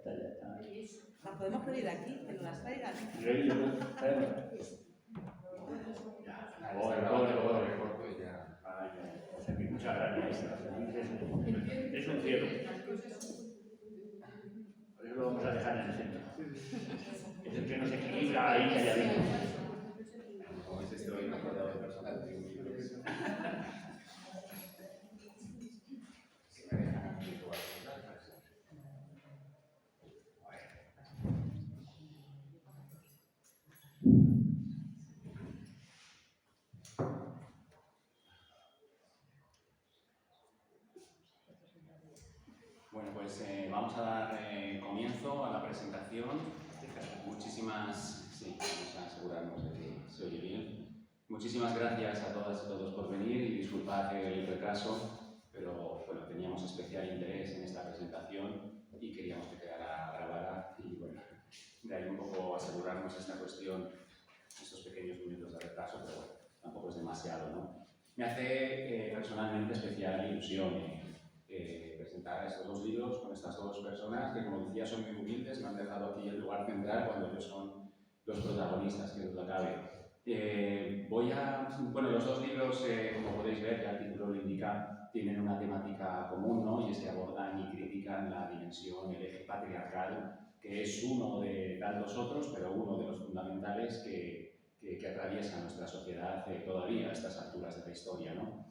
Las podemos pedir aquí, que nos las traigan. Muchas gracias. Es un cielo. Por eso lo vamos a dejar en el centro. Es el que nos equilibra ahí calladito. Como veis, estoy rodeado de personas muy humildes. Si me dejan aquí jugar con las Bueno, pues vamos a dar comienzo a la presentación. Vamos a asegurarnos de que se oye bien. Muchísimas gracias a todas y todos por venir y disculpad el retraso, pero bueno, teníamos especial interés en esta presentación y queríamos que quedara grabada y bueno, de ahí un poco asegurarnos esta cuestión, estos pequeños minutos de retraso, pero bueno, tampoco es demasiado, ¿no? Me hace personalmente especial ilusión presentar estos dos libros con estas dos personas que, como decía, son muy humildes, me han dejado aquí el lugar central cuando ellos son los protagonistas, que duda cabe. Bueno, los dos libros, como podéis ver, ya el título lo indica, tienen una temática común, ¿no? Y es que abordan y critican la dimensión, el eje patriarcal, que es uno de tantos otros, pero uno de los fundamentales que atraviesa nuestra sociedad todavía a estas alturas de la historia, ¿no?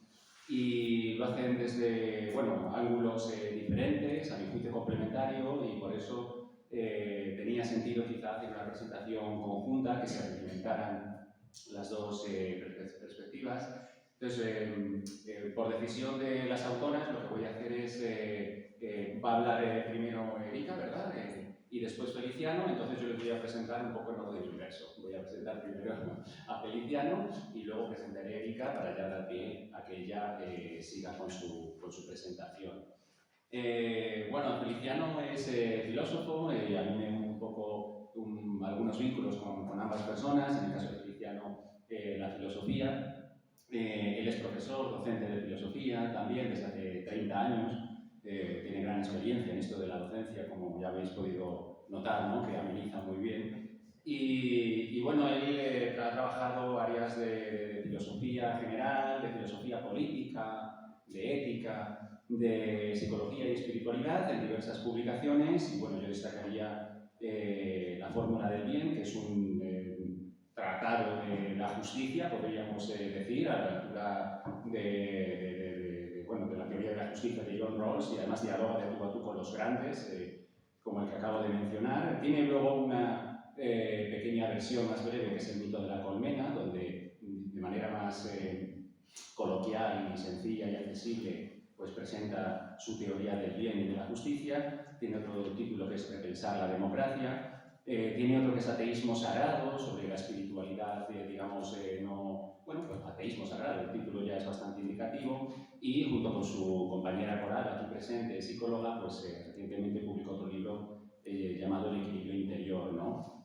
Y lo hacen desde, bueno, ángulos diferentes, a mi juicio complementario, y por eso tenía sentido quizá hacer una presentación conjunta, que se complementaran las dos perspectivas. Entonces, por decisión de las autoras, lo que voy a hacer es, va a hablar primero Erika, ¿verdad? Y después Feliciano, entonces yo les voy a presentar un poco en orden inverso. Voy a presentar primero a Feliciano y luego presentaré a Erika para ya dar pie a que ella siga con su presentación. Bueno, Feliciano es filósofo, a mí me unen un poco algunos vínculos con ambas personas, en el caso de Feliciano, la filosofía. Él es profesor, docente de filosofía también desde hace 30 años. Tiene gran experiencia en esto de la docencia, como ya habéis podido notar, ¿no? Que ameniza muy bien. Y bueno, él ha trabajado áreas de filosofía general, de filosofía política, de ética, de psicología y espiritualidad en diversas publicaciones. Y bueno, yo destacaría La fórmula del bien, que es un tratado de la justicia, podríamos decir, a la altura de la teoría de la justicia de John Rawls, y además dialoga de tú a tú con los grandes, como el que acabo de mencionar. Tiene luego una pequeña versión más breve, que es el mito de la colmena, donde de manera más coloquial y sencilla y accesible pues presenta su teoría del bien y de la justicia. Tiene otro título que es Repensar la democracia. Tiene otro que es Ateísmo sagrado, sobre la espiritualidad, pues ateísmo sagrado, el título ya es bastante indicativo, y junto con su compañera coral aquí presente, psicóloga, pues recientemente publicó otro libro llamado El equilibrio interior, ¿no?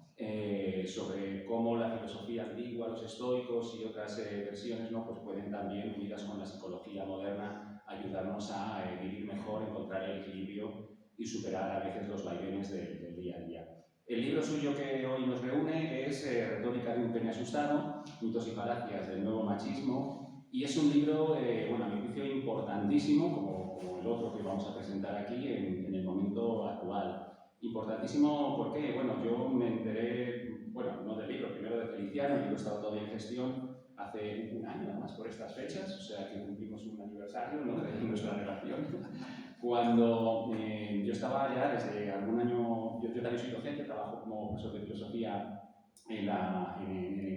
Sobre cómo la filosofía antigua, los estoicos y otras versiones, ¿no? Pues pueden también, unidas con la psicología moderna, ayudarnos a vivir mejor, encontrar el equilibrio y superar a veces los vaivenes del día a día. El libro suyo que hoy nos reúne es Retórica de un pene asustado, mitos y falacias del nuevo machismo, y es un libro, bueno, a mi juicio, importantísimo, como el otro que vamos a presentar aquí, en el momento actual. Importantísimo porque, bueno, yo me enteré, bueno, no del libro, primero de Feliciano, el libro estaba todavía en gestión hace un año, además, por estas fechas, o sea que cumplimos un aniversario, ¿no?, de nuestra relación. Cuando yo estaba ya desde algún año, yo también soy docente, trabajo como profesor de filosofía en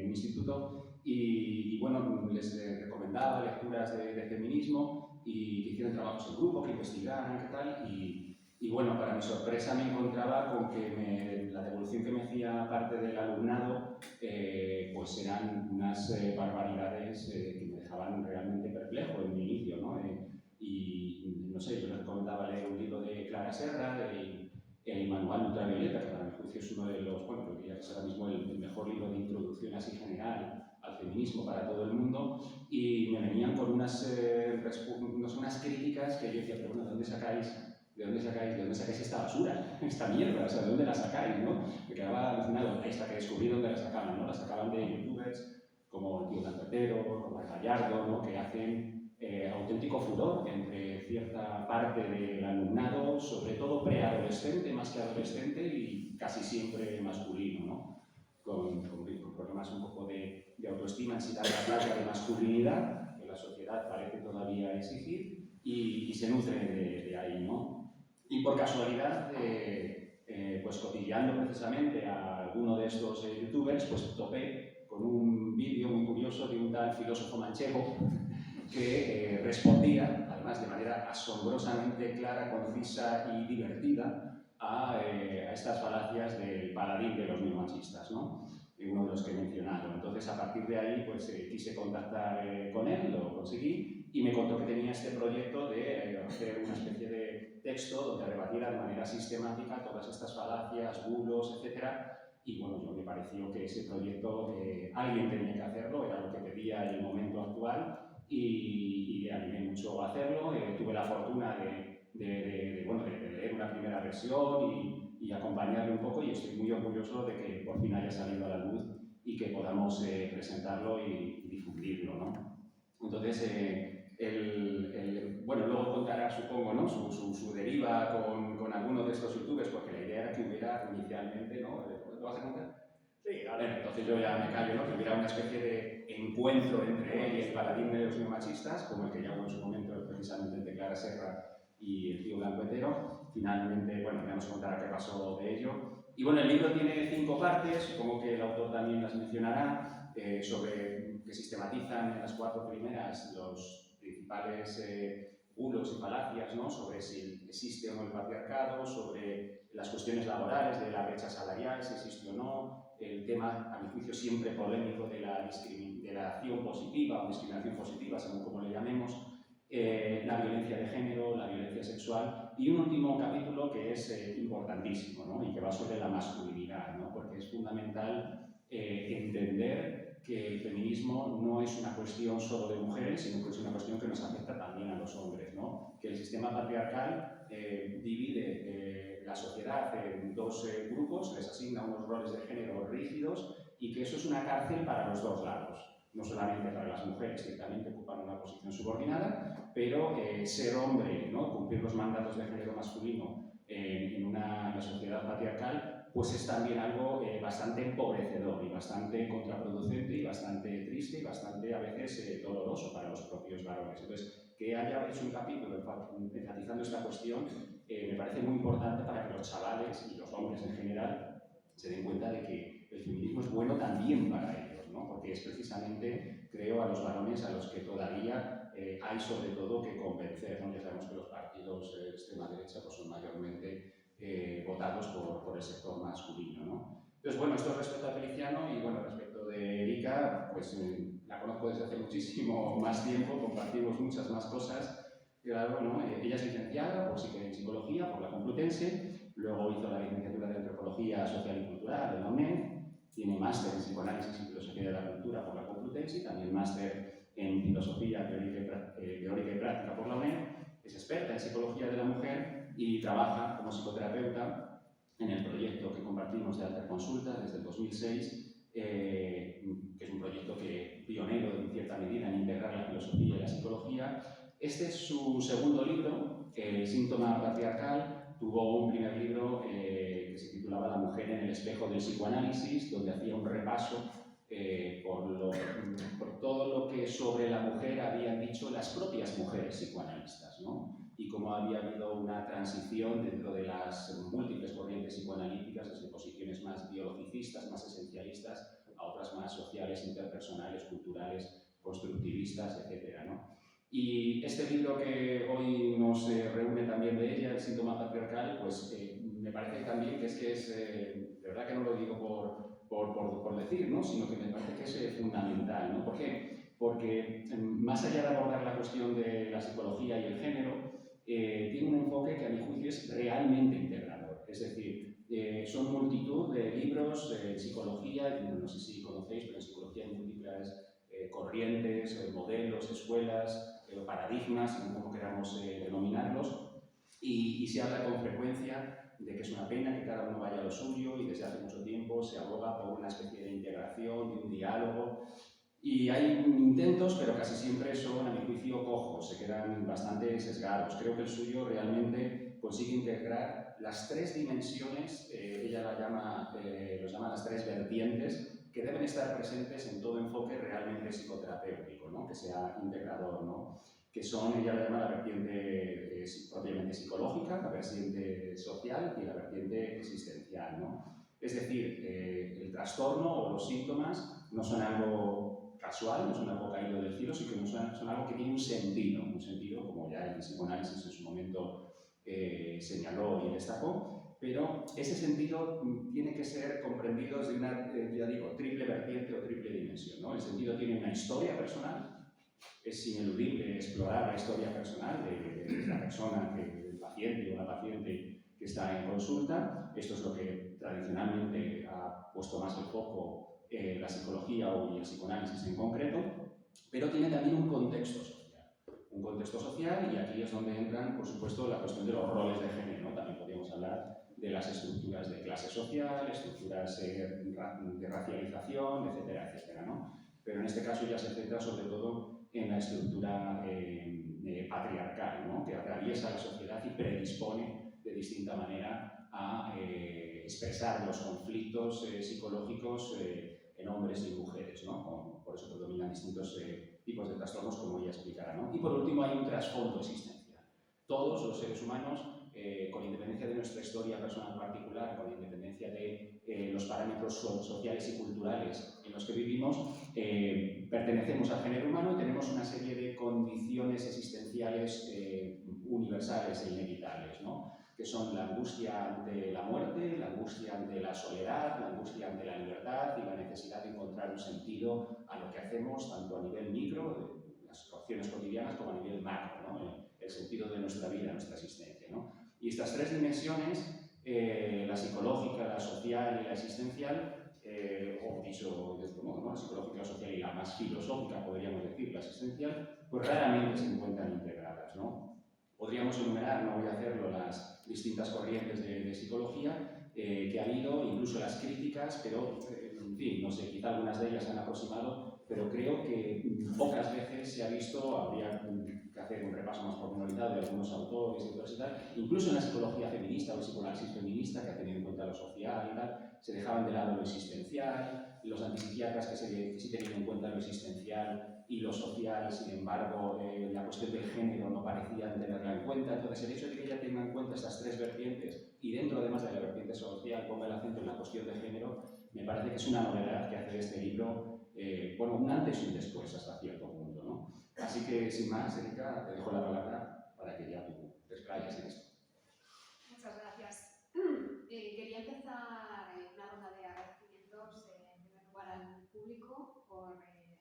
un instituto y bueno, les recomendaba lecturas de feminismo y que hicieran trabajos en grupo, que investigaran, qué tal, y bueno, para mi sorpresa me encontraba con que la devolución que me hacía parte del alumnado pues eran unas barbaridades que me dejaban realmente perplejo en mi inicio, ¿no? Y no sé, yo les recomendaba leer un libro de Clara Serra, el Manual Ultravioleta, que para mi juicio es uno de los, bueno, creo que ya es ahora mismo el mejor libro de introducción así general al feminismo para todo el mundo, y me venían con unas críticas que yo decía, pero bueno, ¿de dónde sacáis ¿de dónde sacáis esta basura, esta mierda? O sea, ¿de dónde la sacáis, no? Me quedaba alucinado hasta que descubrí dónde la sacaban, ¿no? La sacaban de youtubers como el tío Gambetero, como el Gallardo, ¿no? Que hacen auténtico furor entre cierta parte del alumnado, sobre todo preadolescente, más que adolescente, y casi siempre masculino, ¿no? Con problemas un poco de autoestima, ansiedad, la placa de masculinidad, que la sociedad parece todavía exigir, y se nutre de ahí, ¿no? Y por casualidad, pues cotilleando precisamente a alguno de estos youtubers, pues topé con un vídeo muy curioso de un tal filósofo manchego que respondía, además de manera asombrosamente clara, concisa y divertida, a estas falacias del paladín de los neomachistas, ¿no? Uno de los que he mencionado. Entonces, a partir de ahí, pues quise contactar con él, lo conseguí, y me contó que tenía este proyecto de hacer una especie de texto donde rebatiera de manera sistemática todas estas falacias, bulos, etcétera. Y bueno, yo me pareció que ese proyecto alguien tenía que hacerlo, era lo que pedía en el momento actual, y le animé mucho a hacerlo. Tuve la fortuna de leer una primera versión y acompañarle un poco, y estoy muy orgulloso de que por fin haya salido a la luz y que podamos presentarlo y difundirlo, ¿no? Entonces, bueno, luego contará, supongo, ¿no? su deriva con alguno de estos youtubers, porque la idea era que hubiera inicialmente, ¿no? ¿Lo vas a contar? Sí, a ver, entonces yo ya me callo, ¿no? Que hubiera una especie de encuentro entre él y el paladín de los neomachistas, como el que ya hubo en su momento precisamente entre Clara Serra y el tío Blancuetero. Finalmente, bueno, ya nos contará qué pasó de ello. Y bueno, el libro tiene 5 partes, supongo que el autor también las mencionará, que sistematizan en las 4 primeras los principales bulos y falacias, ¿no? Sobre si existe o no el patriarcado, sobre las cuestiones laborales, de la brecha salarial, si existe o no, el tema, a mi juicio, siempre polémico de la acción positiva o discriminación positiva, según como le llamemos, la violencia de género, la violencia sexual, y un último capítulo que es importantísimo, ¿no? Y que va sobre la masculinidad, ¿no? Porque es fundamental entender que el feminismo no es una cuestión solo de mujeres, sino que es una cuestión que nos afecta también a los hombres, ¿no? Que el sistema patriarcal divide la sociedad en 2 grupos, les asigna unos roles de género rígidos, y que eso es una cárcel para los 2 lados. No solamente para las mujeres, que también ocupan una posición subordinada, pero ser hombre, ¿no? Cumplir los mandatos de género masculino en una sociedad patriarcal, pues es también algo bastante empobrecedor y bastante contraproducente y bastante triste y bastante a veces doloroso para los propios varones. Entonces, que haya hecho un capítulo enfatizando esta cuestión me parece muy importante para que los chavales y los hombres en general se den cuenta de que el feminismo es bueno también para ellos, ¿no? Porque es precisamente, creo, a los varones a los que todavía hay sobre todo que convencer, ¿no? Ya sabemos que los partidos de extrema derecha pues, son mayormente votados por el sector masculino, ¿no? Entonces, bueno, esto respecto a Feliciano, y bueno, respecto de Erika, pues la conozco desde hace muchísimo más tiempo, compartimos muchas más cosas. Claro, ¿no? Ella es licenciada en psicología por la Complutense, luego hizo la licenciatura de antropología social y cultural en la UNED, tiene máster en psicoanálisis y filosofía de la cultura por la Complutense y también máster en filosofía teórica y práctica por la UNED, es experta en psicología de la mujer y trabaja como psicoterapeuta en el proyecto que compartimos de Alta Consulta desde el 2006, que es un proyecto pionero en cierta medida en integrar la filosofía y la psicología. Este es su segundo libro, El síntoma patriarcal. Tuvo un primer libro que se titulaba La mujer en el espejo del psicoanálisis, donde hacía un repaso por todo lo que sobre la mujer habían dicho las propias mujeres psicoanalistas, ¿no? Y cómo había habido una transición dentro de las múltiples corrientes psicoanalíticas desde posiciones más biologicistas, más esencialistas, a otras más sociales, interpersonales, culturales, constructivistas, etc., ¿no? Y este libro que hoy nos reúne también de ella, El síntoma patriarcal, pues me parece también que de verdad que no lo digo por decir, ¿no? Sino que me parece que es fundamental, ¿no? ¿Por qué? Porque más allá de abordar la cuestión de la psicología y el género, tiene un enfoque que a mi juicio es realmente integrador. Es decir, son multitud de libros en psicología, no sé si conocéis, pero en psicología hay múltiples corrientes, modelos, escuelas, paradigmas, como queramos denominarlos. y se habla con frecuencia de que es una pena que cada uno vaya a lo suyo y desde hace mucho tiempo se aboga por una especie de integración, de un diálogo. Y hay intentos, pero casi siempre son, a mi juicio, cojos, se quedan bastante sesgados. Creo que el suyo realmente consigue integrar las tres dimensiones, ella los llama las tres vertientes, que deben estar presentes en todo enfoque realmente psicoterapéutico, ¿no? Que sea integrador, ¿no? Que son, ella la llama la vertiente propiamente psicológica, la vertiente social y la vertiente existencial, ¿no? Es decir, el trastorno o los síntomas no son algo casual, no son algo caído del cielo, sino que son algo que tiene un sentido, como ya el psicoanálisis en su momento señaló y destacó, pero ese sentido tiene que ser comprendido desde una, ya digo, triple vertiente o triple dimensión, ¿no? El sentido tiene una historia personal, es ineludible explorar la historia personal de la persona, del paciente o la paciente que está en consulta. Esto es lo que tradicionalmente ha puesto más el foco la psicología y el psicoanálisis en concreto, pero tiene también un contexto social. Un contexto social, y aquí es donde entran, por supuesto, la cuestión de los roles de género, ¿no? También podríamos hablar de las estructuras de clase social, estructuras de racialización, etcétera, etcétera, ¿no? Pero en este caso ya se centra sobre todo en la estructura patriarcal, ¿no? Que atraviesa la sociedad y predispone de distinta manera a expresar los conflictos psicológicos en hombres y mujeres, ¿no? Por eso predominan distintos tipos de trastornos, como ella explicará, ¿no? Y por último hay un trasfondo existencial. Todos los seres humanos, con independencia de nuestra historia personal particular, con independencia de los parámetros sociales y culturales en los que vivimos, pertenecemos al género humano y tenemos una serie de condiciones existenciales universales e inevitables, ¿no? Que son la angustia ante la muerte, la angustia ante la soledad, la angustia ante la libertad y la necesidad de encontrar un sentido a lo que hacemos, tanto a nivel micro, de las acciones cotidianas, como a nivel macro, ¿no? El sentido de nuestra vida, nuestra existencia, ¿no? Y estas tres dimensiones, la psicológica, la social y la existencial, o dicho de otro modo, ¿no? La psicológica, la social y la más filosófica, podríamos decir, la existencial, pues raramente se encuentran integradas, ¿no? Podríamos enumerar, no voy a hacerlo, las distintas corrientes de psicología que ha habido, incluso las críticas, pero, en fin, no sé, quizá algunas de ellas se han aproximado, pero creo que pocas veces se ha visto, habría que hacer un repaso más pormenorizado de algunos autores y tal, incluso en la psicología feminista o el psicoanálisis feminista, que ha tenido en cuenta lo social y tal, se dejaban de lado lo existencial, los antipsiquiatras que sí tenían en cuenta lo existencial y lo social, sin embargo, la cuestión del género no parecían tenerla en cuenta. Entonces, el hecho de que ella tenga en cuenta estas tres vertientes y dentro, además de la vertiente social, ponga el acento en la cuestión de género, me parece que es una novedad que hace de este libro, bueno, un antes y un después hasta cierto punto, ¿no? Así que, sin más, Erika, te dejo la palabra para que ya tú te explayes en esto. Muchas gracias. Quería empezar una ronda de agradecimientos, en primer lugar al público por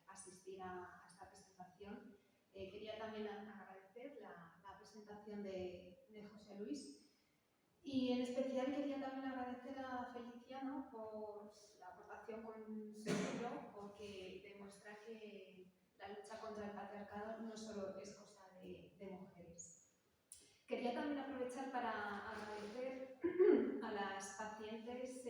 asistir a esta presentación. Quería también agradecer la presentación de José Luis y en especial quería también agradecer a Feliciano por la aportación con su libro, porque demuestra que la lucha contra el patriarcado no solo es cosa de mujeres. Quería también aprovechar para agradecer a las pacientes,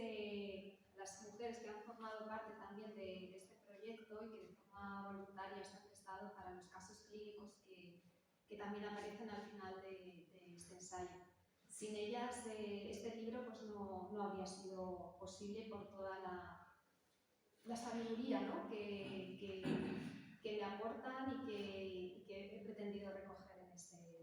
las mujeres que han formado parte también de este proyecto y que de forma voluntaria se han prestado para los casos clínicos que también aparecen al final de este ensayo. Sin ellas, este libro pues no habría sido posible por toda la sabiduría, ¿no? que me aportan y que he pretendido recoger en este libro.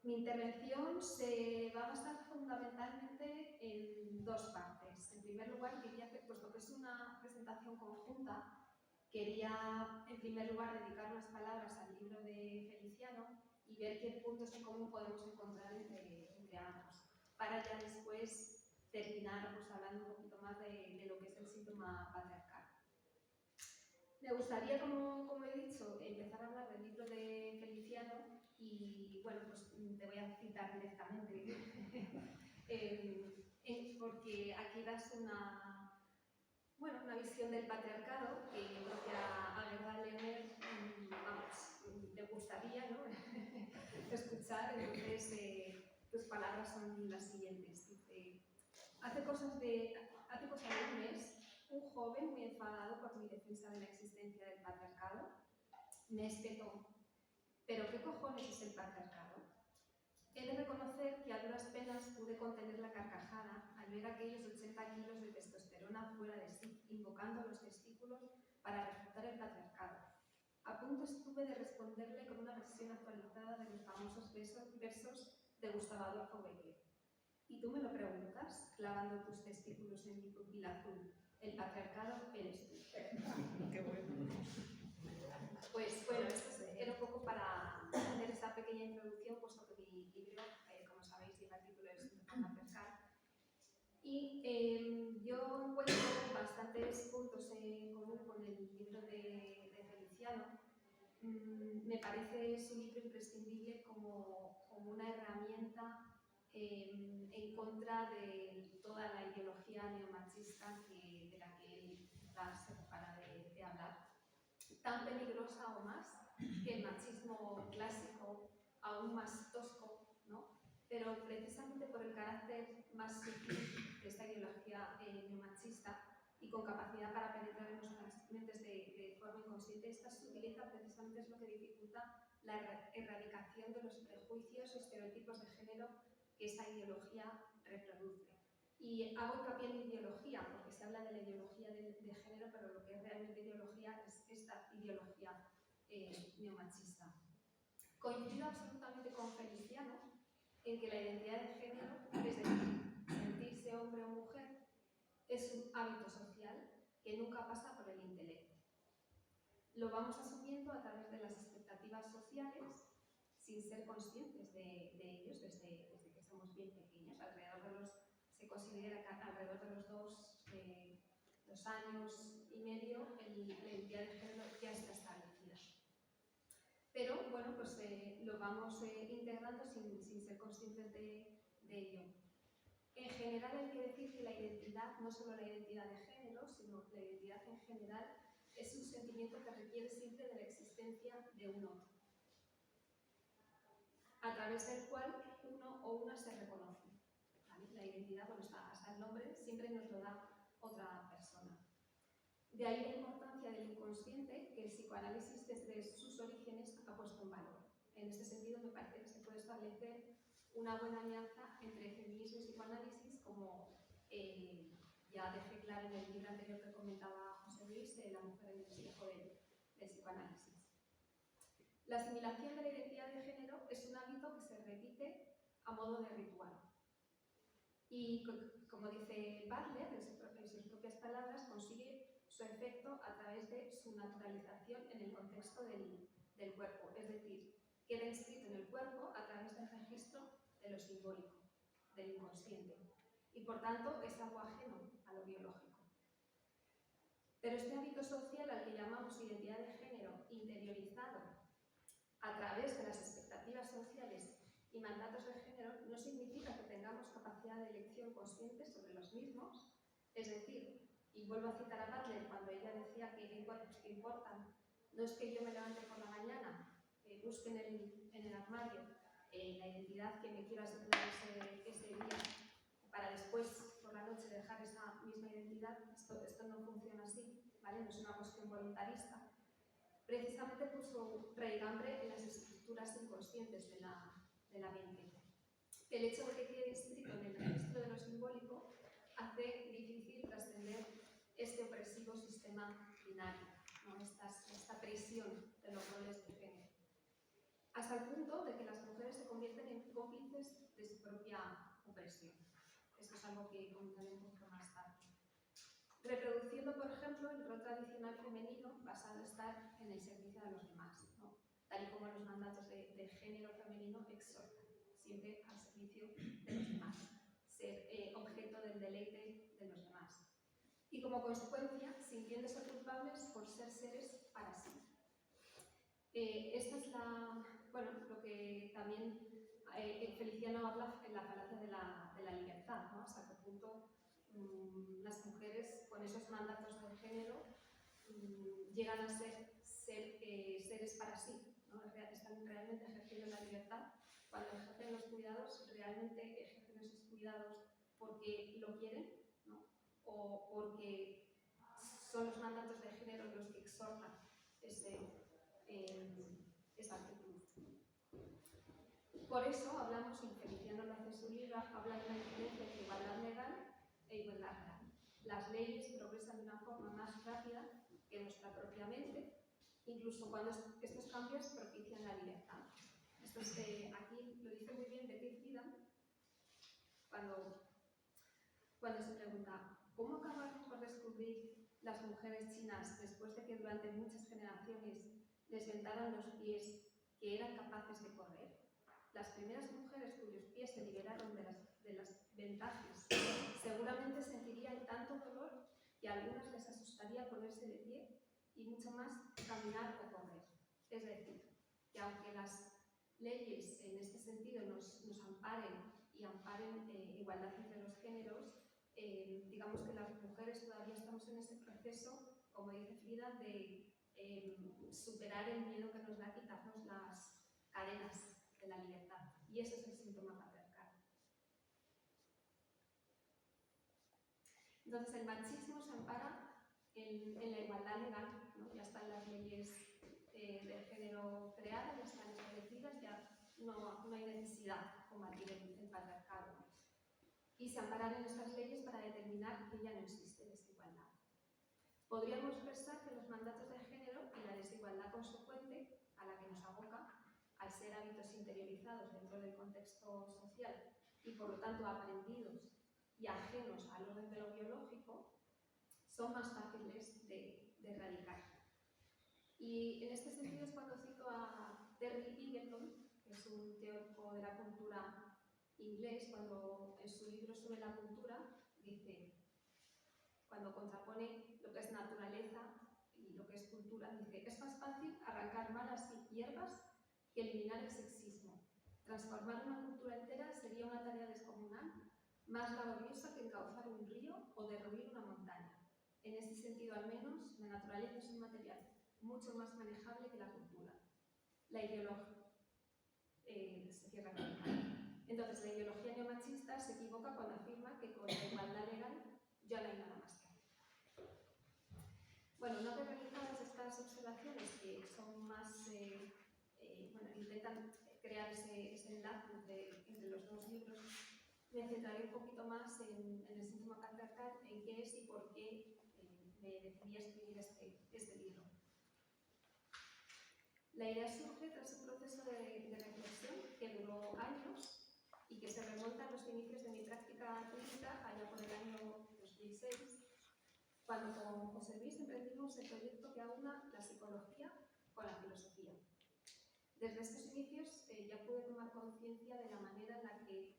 Mi intervención se va a basar fundamentalmente en dos partes. En primer lugar, quería hacer, puesto que es una presentación conjunta, quería en primer lugar dedicar unas palabras al libro de Feliciano y ver qué puntos en común podemos encontrar entre ambos, para ya después terminar pues, hablando un poquito más de lo que es el síntoma patriarcal. Me gustaría, como he dicho, empezar a hablar del libro de Feliciano y, bueno, pues te voy a citar directamente, porque aquí das una visión del patriarcado que yo creo que a Gerda Lerner, vamos, le gustaría, ¿no? escuchar, entonces tus palabras son las siguientes. Dice, hace cosa de un mes, un joven muy enfadado por mi defensa de la existencia del patriarcado me espetó. ¿Pero qué cojones es el patriarcado? He de reconocer que a duras penas pude contener la carcajada al ver aquellos 80 kilos de testosterona fuera de sí, invocando los testículos para refutar el patriarcado. A punto estuve de responderle con una versión actualizada de los famosos versos de Gustavo Adolfo Bécquer. Y tú me lo preguntas, clavando tus testículos en mi pupila azul. El patriarcado eres tú. Qué bueno. Pues bueno, esto era un poco para hacer esta pequeña introducción, puesto que mi libro, como sabéis, lleva el título de Síntoma patriarcal. Y yo encuentro bastantes puntos en común con el libro de Feliciano. Me parece su libro imprescindible como una herramienta en contra de toda la ideología neomachista de la que él se para de hablar. Tan peligrosa o más que el machismo clásico, aún más tosco, ¿no? Pero precisamente por el carácter más sutil de esta ideología neomachista y con capacidad para penetrar en nuestras mentes de forma inconsciente, esta sutileza precisamente es lo que dificulta la erradicación de los prejuicios y estereotipos de género que esta ideología reproduce. Y hago hincapié en ideología, porque se habla de la ideología de género, pero lo que es realmente ideología es esta ideología neomachista. Coincido absolutamente con Feliciano en que la identidad de género, es decir, sentirse hombre o mujer, es un hábito social que nunca pasa por el intelecto. Lo vamos asumiendo a través de las expectativas sociales sin ser conscientes de ellos desde que somos bien pequeños. Se considera que alrededor de los 2 años y medio la identidad de género ya está establecida. Pero bueno, pues lo vamos integrando sin ser conscientes de ello. En general hay que decir que la identidad, no solo la identidad de género, sino la identidad en general, es un sentimiento que requiere siempre de la existencia de un otro, a través del cual uno o una se reconoce. ¿Vale? La identidad, bueno, hasta el nombre siempre nos lo da otra persona. De ahí la importancia del inconsciente que el psicoanálisis desde sus orígenes ha puesto en valor. En este sentido me parece que se puede establecer una buena alianza entre feminismo y psicoanálisis, como ya dejé claro en el libro anterior que comentaba José Luis, La mujer en el espejo del psicoanálisis. La asimilación de la identidad de género es un hábito que se repite a modo de ritual. Y como dice Butler, en sus propias palabras, consigue su efecto a través de su naturalización en el contexto del cuerpo, es decir, queda inscrito en el cuerpo a través del registro de lo simbólico, del inconsciente, y por tanto es algo ajeno a lo biológico. Pero este hábito social al que llamamos identidad de género interiorizado a través de las expectativas sociales y mandatos de género no significa que tengamos capacidad de elección consciente sobre los mismos, es decir, y vuelvo a citar a Butler cuando ella decía que hay cuerpos que importan, no es que yo me levante por la mañana, busque en el armario la identidad que me quiero asignar ese día para después por la noche dejar esa misma identidad. Esto no funciona así, ¿vale? No es una cuestión voluntarista. Precisamente puso raigambre en las estructuras inconscientes de la mente. El hecho de que quede inscrito en el registro de lo simbólico hace difícil trascender este opresivo sistema binario, ¿no? esta prisión de los roles de género, hasta el punto de que las mujeres se convierten en cómplices de su propia opresión. Esto es algo que comentaré un poco más tarde. Reproduciendo, por ejemplo, el rol tradicional femenino basado en estar en el servicio de los demás, ¿no? Tal y como los mandatos de género femenino exhortan, siempre al servicio de los demás, ser objeto del deleite de los demás. Y como consecuencia, sintiéndose culpables por ser seres para sí. Esta es lo que también Feliciano habla en la falacia de la libertad, ¿no? Hasta qué punto las mujeres con esos mandatos de género llegan a ser seres para sí, ¿no? Están realmente ejerciendo la libertad cuando ejercen los cuidados, realmente ejercen esos cuidados porque lo quieren, ¿no? O porque son los mandatos de género los que exhortan esa actitud. Por eso hablamos, y Feliciano lo hace en su libro, habla de una diferencia entre igualdad legal e igualdad real. Las leyes progresan de una forma más rápida que nuestra propia mente, incluso cuando estos cambios propician la libertad. Esto es, aquí lo dice muy bien Betty Friedan cuando se pregunta ¿cómo acabaron por descubrir las mujeres chinas después de que durante muchas generaciones les ventaran los pies que eran capaces de correr? Las primeras mujeres cuyos pies se liberaron de las ventajas seguramente sentirían tanto dolor que a algunas les asustaría ponerse de pie y mucho más caminar o correr. Es decir, que aunque las leyes en este sentido nos amparen y amparen igualdad entre los géneros, digamos que las mujeres todavía estamos en ese proceso, como dice Frida, de superar el miedo que nos da quitarnos las cadenas de la libertad. Y ese es el síntoma patriarcal. Entonces, el machismo se ampara en la igualdad legal, ¿no? Ya están las leyes del género creadas, ya están establecidas, ya no hay necesidad de combatir el patriarcado. Y se amparan en estas leyes para determinar que ya no existe desigualdad. Podríamos pensar que los mandatos de género y la desigualdad consecuente a la que nos aboca, al ser hábitos interiorizados dentro del contexto social y por lo tanto aprendidos y ajenos al orden de lo biológico, son más fáciles de erradicar. Y en este sentido es cuando cito a Terry Eagleton, que es un teórico de la cultura inglés, cuando en su libro sobre la cultura dice, cuando contrapone lo que es naturaleza y lo que es cultura, dice, es más fácil arrancar malas hierbas que eliminar el sexismo. Transformar una cultura entera sería una tarea descomunal, más laboriosa que encauzar un río o derruir una montaña. En este sentido, al menos, la naturaleza es un material mucho más manejable que la cultura. La ideología se cierra con Entonces, la ideología neomachista se equivoca cuando afirma que con la igualdad legal ya no hay nada más que hacer. Bueno, una vez realizadas estas observaciones, que son más, intentan crear ese enlace entre los dos libros, me centraré un poquito más en el síntoma patriarcal, en qué es y por qué me decidí a escribir este libro. La idea surge tras un proceso de reflexión que duró años y que se remonta a los inicios de mi práctica clínica allá por el año 2006, cuando con José Luis emprendimos el proyecto que aúna la psicología con la filosofía. Desde estos inicios ya pude tomar conciencia de la manera en la que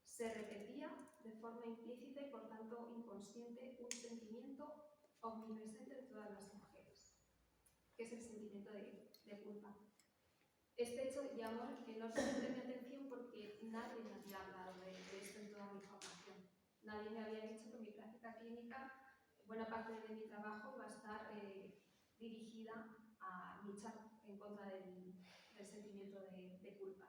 se repetía de forma implícita y por tanto inconsciente un sentimiento omnipresente de todas las mujeres, que es el sentimiento de culpa. Este hecho llamó enormemente mi atención porque nadie me había hablado de esto en toda mi formación. Nadie me había dicho que mi práctica clínica, buena parte de mi trabajo, iba a estar dirigida a luchar en contra del sentimiento de culpa.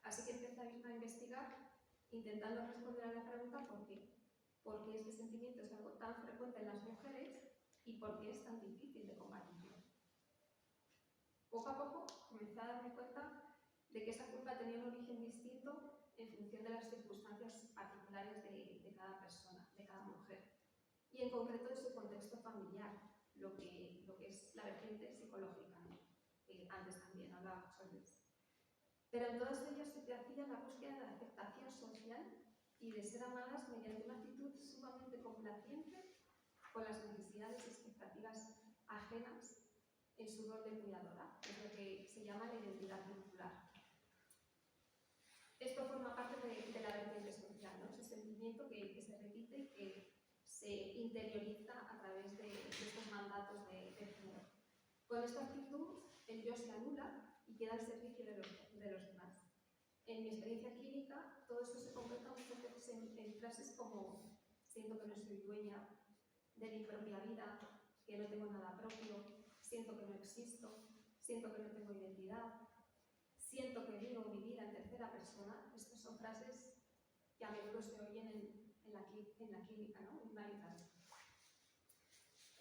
Así que empecé a investigar, intentando responder a la pregunta ¿por qué? ¿Por qué este sentimiento es algo tan frecuente en las mujeres y por qué es tan difícil de combatirlo? Poco a poco comencé a darme cuenta de que esa culpa tenía un origen distinto en función de las circunstancias particulares de cada persona, de cada mujer, y en concreto de su contexto familiar, lo que es la vertiente psicológica, ¿no? Antes también hablaba sobre eso. Pero en todas ellas se hacía la búsqueda de aceptación social y de ser amadas mediante una actitud sumamente complaciente con las necesidades y expectativas ajenas en su rol de cuidadora, que es lo que se llama la identidad vincular. Esto forma parte de la vertiente social, ¿no? Ese sentimiento que se repite y que se interioriza a través de estos mandatos de género. Con esta actitud, el yo se anula y queda al servicio de los demás. En mi experiencia clínica, todo esto se concreta muchas veces en frases como siento que no soy dueña de mi propia vida, que no tengo nada propio, siento que no existo, siento que no tengo identidad, siento que vivo mi vida en tercera persona. Estas son frases que a menudo se oyen en la clínica, ¿no?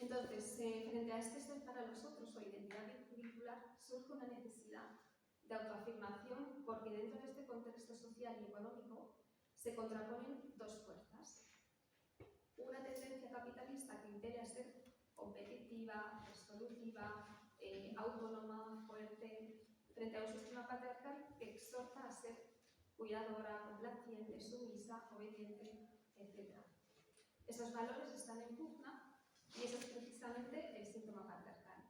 Entonces, frente a este ser para los otros o identidad vincular, surge una necesidad de autoafirmación porque dentro de este contexto social y económico se contraponen dos fuerzas. Una tendencia capitalista que impele a ser competitiva, resolutiva, autónoma, fuerte, frente a un sistema patriarcal que exhorta a ser cuidadora, complaciente, sumisa, obediente, etc. Esos valores están en pugna y eso es precisamente el síntoma patriarcal.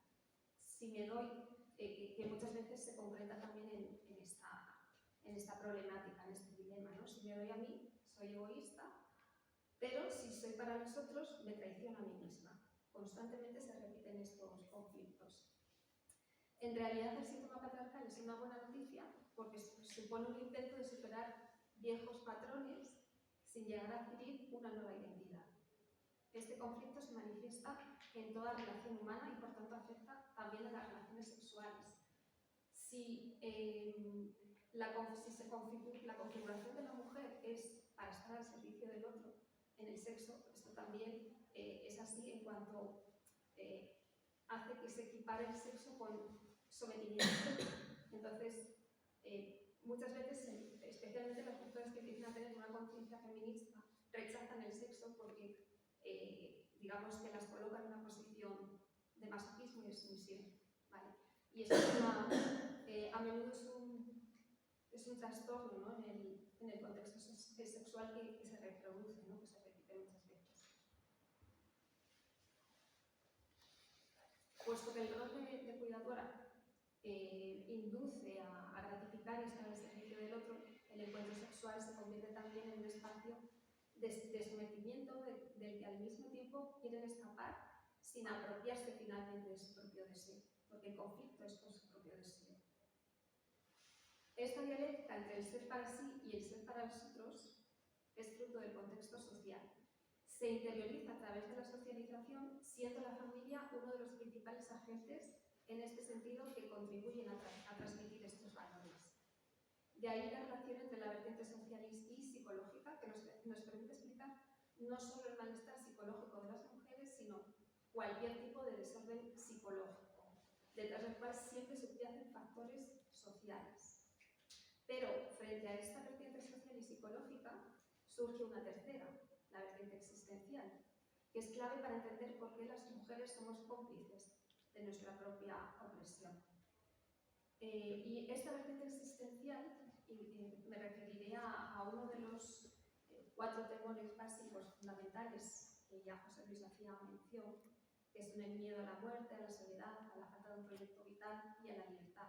Si me doy, que muchas veces se concreta también en esta problemática, en este dilema, ¿no? Si me doy a mí, soy egoísta, pero si soy para los otros, me traiciono a mí misma. Constantemente se repiten estos conflictos. En realidad, el síntoma patriarcal es una buena noticia porque supone un intento de superar viejos patrones sin llegar a adquirir una nueva identidad. Este conflicto se manifiesta en toda relación humana y por tanto afecta también a las relaciones sexuales. Si la configuración de la mujer es para estar al servicio del otro en el sexo, esto también es así en cuanto hace que se equipare el sexo con sometimiento. Entonces, muchas veces, especialmente las mujeres que empiezan a tener una conciencia feminista, rechazan el sexo porque digamos que las colocan en una posición de masoquismo y de sumisión, ¿vale? Y esto a menudo es un trastorno, ¿no? en el contexto sexual que se reproduce, ¿no? Que se repite muchas veces. Puesto que el rol de cuidadora induce a gratificar y estar al servicio del otro, el encuentro sexual se convierte también en un espacio de sometimiento del que al mismo tiempo quieren escapar sin apropiarse finalmente de su propio deseo, porque el conflicto es con su propio deseo. Esta dialéctica entre el ser para sí y el ser para los otros es fruto del contexto social. Se interioriza a través de la socialización, siendo la familia uno de los principales agentes en este sentido que contribuyen a transmitir estos valores. De ahí la relación entre la vertiente social y psicológica que nos permite explicar no solo el malestar psicológico de las mujeres, sino cualquier tipo de desorden psicológico, detrás del cual siempre subyacen factores sociales. Pero frente a esta vertiente social y psicológica surge una tercera, la vertiente existencial, que es clave para entender por qué las mujeres somos cómplices de nuestra propia opresión. Y esta vertiente existencial, me referiré a uno de los 4 temores básicos fundamentales que ya José Luis hacía mención, que son el miedo a la muerte, a la soledad, a la falta de un proyecto vital y a la libertad.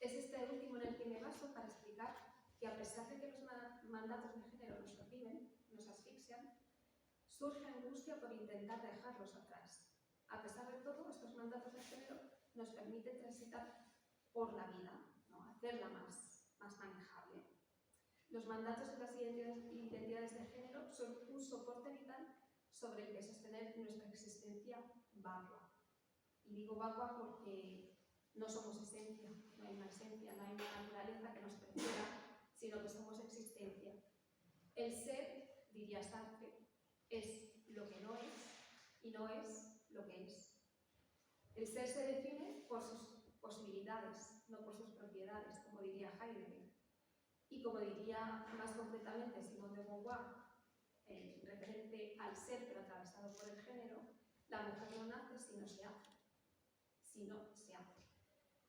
Es este último en el que me baso para explicar que a pesar de que los mandatos de género nos oprimen, nos asfixian, surge angustia por intentar dejarlos atrás. A pesar de todo, estos mandatos de género nos permiten transitar por la vida, ¿no? Hacerla más manejable. Los mandatos de las identidades de género son un soporte vital sobre el que sostener nuestra existencia vacua. Y digo vacua porque no somos esencia, no hay una esencia, no hay una naturaleza que nos preceda, sino que somos existencia. El ser, diría Sartre, es lo que no es y no es lo que es. El ser se define por sus posibilidades, no por sus propiedades, como diría Heidegger. Y como diría más concretamente Simone de Beauvoir, referente al ser pero atravesado por el género, la mujer no nace sino se hace. Sino se hace.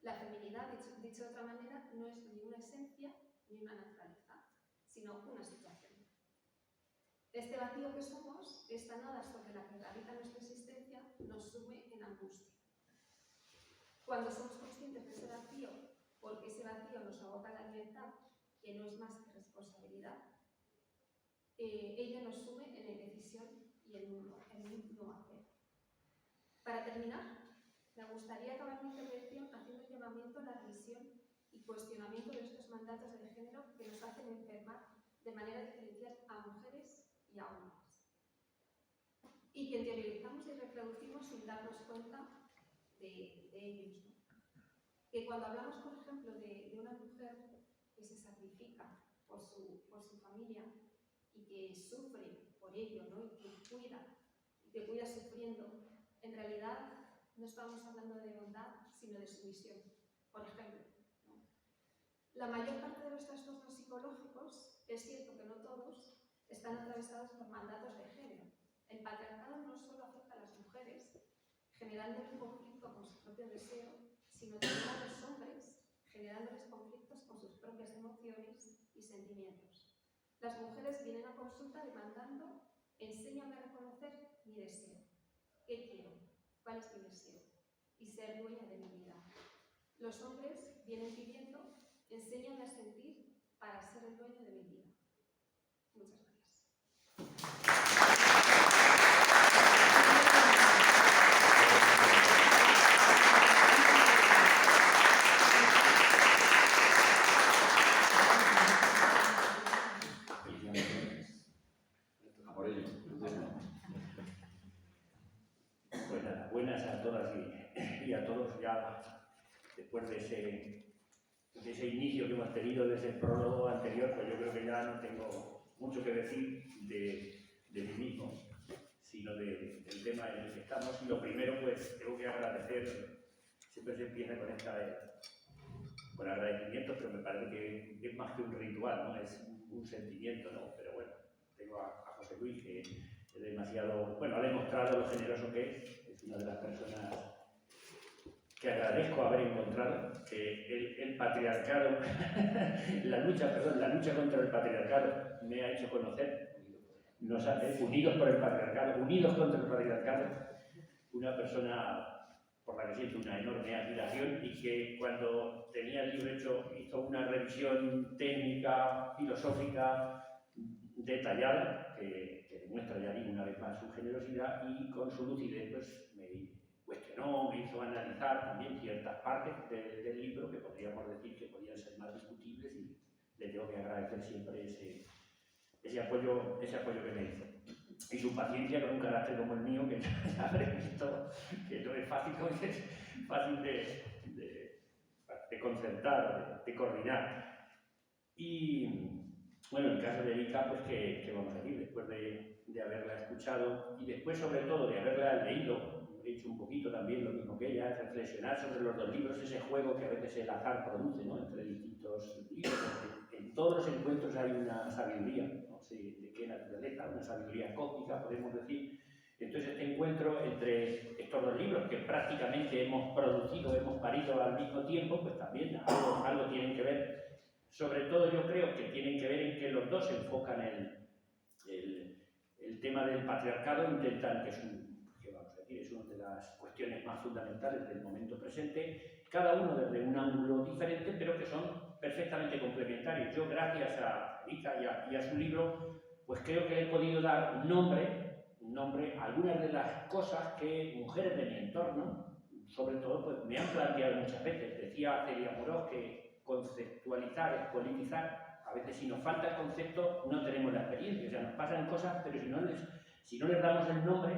La feminidad, dicho de otra manera, no es ni una esencia ni una naturaleza, sino una situación. Este vacío que somos, esta nada sobre la que gravita nuestra existencia, nos sume en angustia. Cuando somos conscientes de ese vacío, porque ese vacío nos aboca a la libertad, que no es más que responsabilidad, ella nos sume en indecisión y en un no hacer. Para terminar, me gustaría acabar mi intervención haciendo un llamamiento a la revisión y cuestionamiento de estos mandatos de género que nos hacen enfermar de manera diferencial a mujeres y a hombres. Y que interiorizamos y reproducimos sin darnos cuenta de ellos, ¿no? que cuando hablamos, por ejemplo, de una mujer que se sacrifica por su familia y que sufre por ello, ¿no? y que cuida sufriendo, en realidad no estamos hablando de bondad, sino de sumisión. Por ejemplo, ¿no? La mayor parte de los trastornos psicológicos, es cierto que no todos, están atravesados por mandatos de género. El patriarcado no solo afecta a las mujeres, generando un conflicto con su propio deseo, sino también a los hombres, generándoles conflictos con sus propias emociones y sentimientos. Las mujeres vienen a consulta demandando: enséñame a reconocer mi deseo. ¿Qué quiero? ¿Cuál es mi deseo? Y ser dueña de mi vida. Los hombres vienen pidiendo: enséñame a sentir para ser el dueño de mi vida. Muchas gracias. A por ello. Pues nada, buenas a todas y a todos. Ya después de ese inicio que hemos tenido, de ese prólogo anterior, pues yo creo que ya no tengo mucho que decir de mí mismo, sino del tema en el que estamos. Y lo primero, pues tengo que agradecer, siempre se empieza con agradecimientos, pero me parece que es más que un ritual, ¿no? Es un sentimiento, ¿no? Pero bueno, tengo a José Luis, que es demasiado, bueno, ha demostrado lo generoso que es una de las personas que agradezco haber encontrado, que el patriarcado, la lucha contra el patriarcado me ha hecho conocer, unidos por el patriarcado, unidos contra el patriarcado, una persona por la que siento una enorme admiración y que cuando tenía el libro hecho hizo una revisión técnica, filosófica, detallada, que demuestra, ya digo, una vez más su generosidad, y con su lucidez pues me cuestionó, me hizo analizar también ciertas partes del libro que podríamos decir que podían ser más discutibles, y le tengo que agradecer siempre ese apoyo que me hizo. Y su paciencia con un carácter como el mío, que ya habré visto que no es fácil, de concertar, de coordinar. Y bueno, en el caso de Erika, pues ¿qué vamos a decir? Después de haberla escuchado y después sobre todo de haberla leído, he hecho un poquito también lo mismo que ella, reflexionar sobre los dos libros, ese juego que a veces el azar produce, ¿no? Entre distintos libros. En todos los encuentros hay una sabiduría, no sé de qué naturaleza, una sabiduría cósmica, podemos decir. Entonces este encuentro entre estos dos libros, que prácticamente hemos producido, hemos parido al mismo tiempo, pues también algo tienen que ver. Sobre todo yo creo que tienen que ver en que los dos enfocan el tema del patriarcado, intentan, que es una de las cuestiones más fundamentales del momento presente, cada uno desde un ángulo diferente, pero que son perfectamente complementarios. Yo, gracias a Erika y a su libro, pues creo que he podido dar un nombre a algunas de las cosas que mujeres de mi entorno, sobre todo, pues me han planteado muchas veces. Decía Celia Morós que conceptualizar es politizar. A veces, si nos falta el concepto, no tenemos la experiencia. O sea, nos pasan cosas, pero si no les damos el nombre,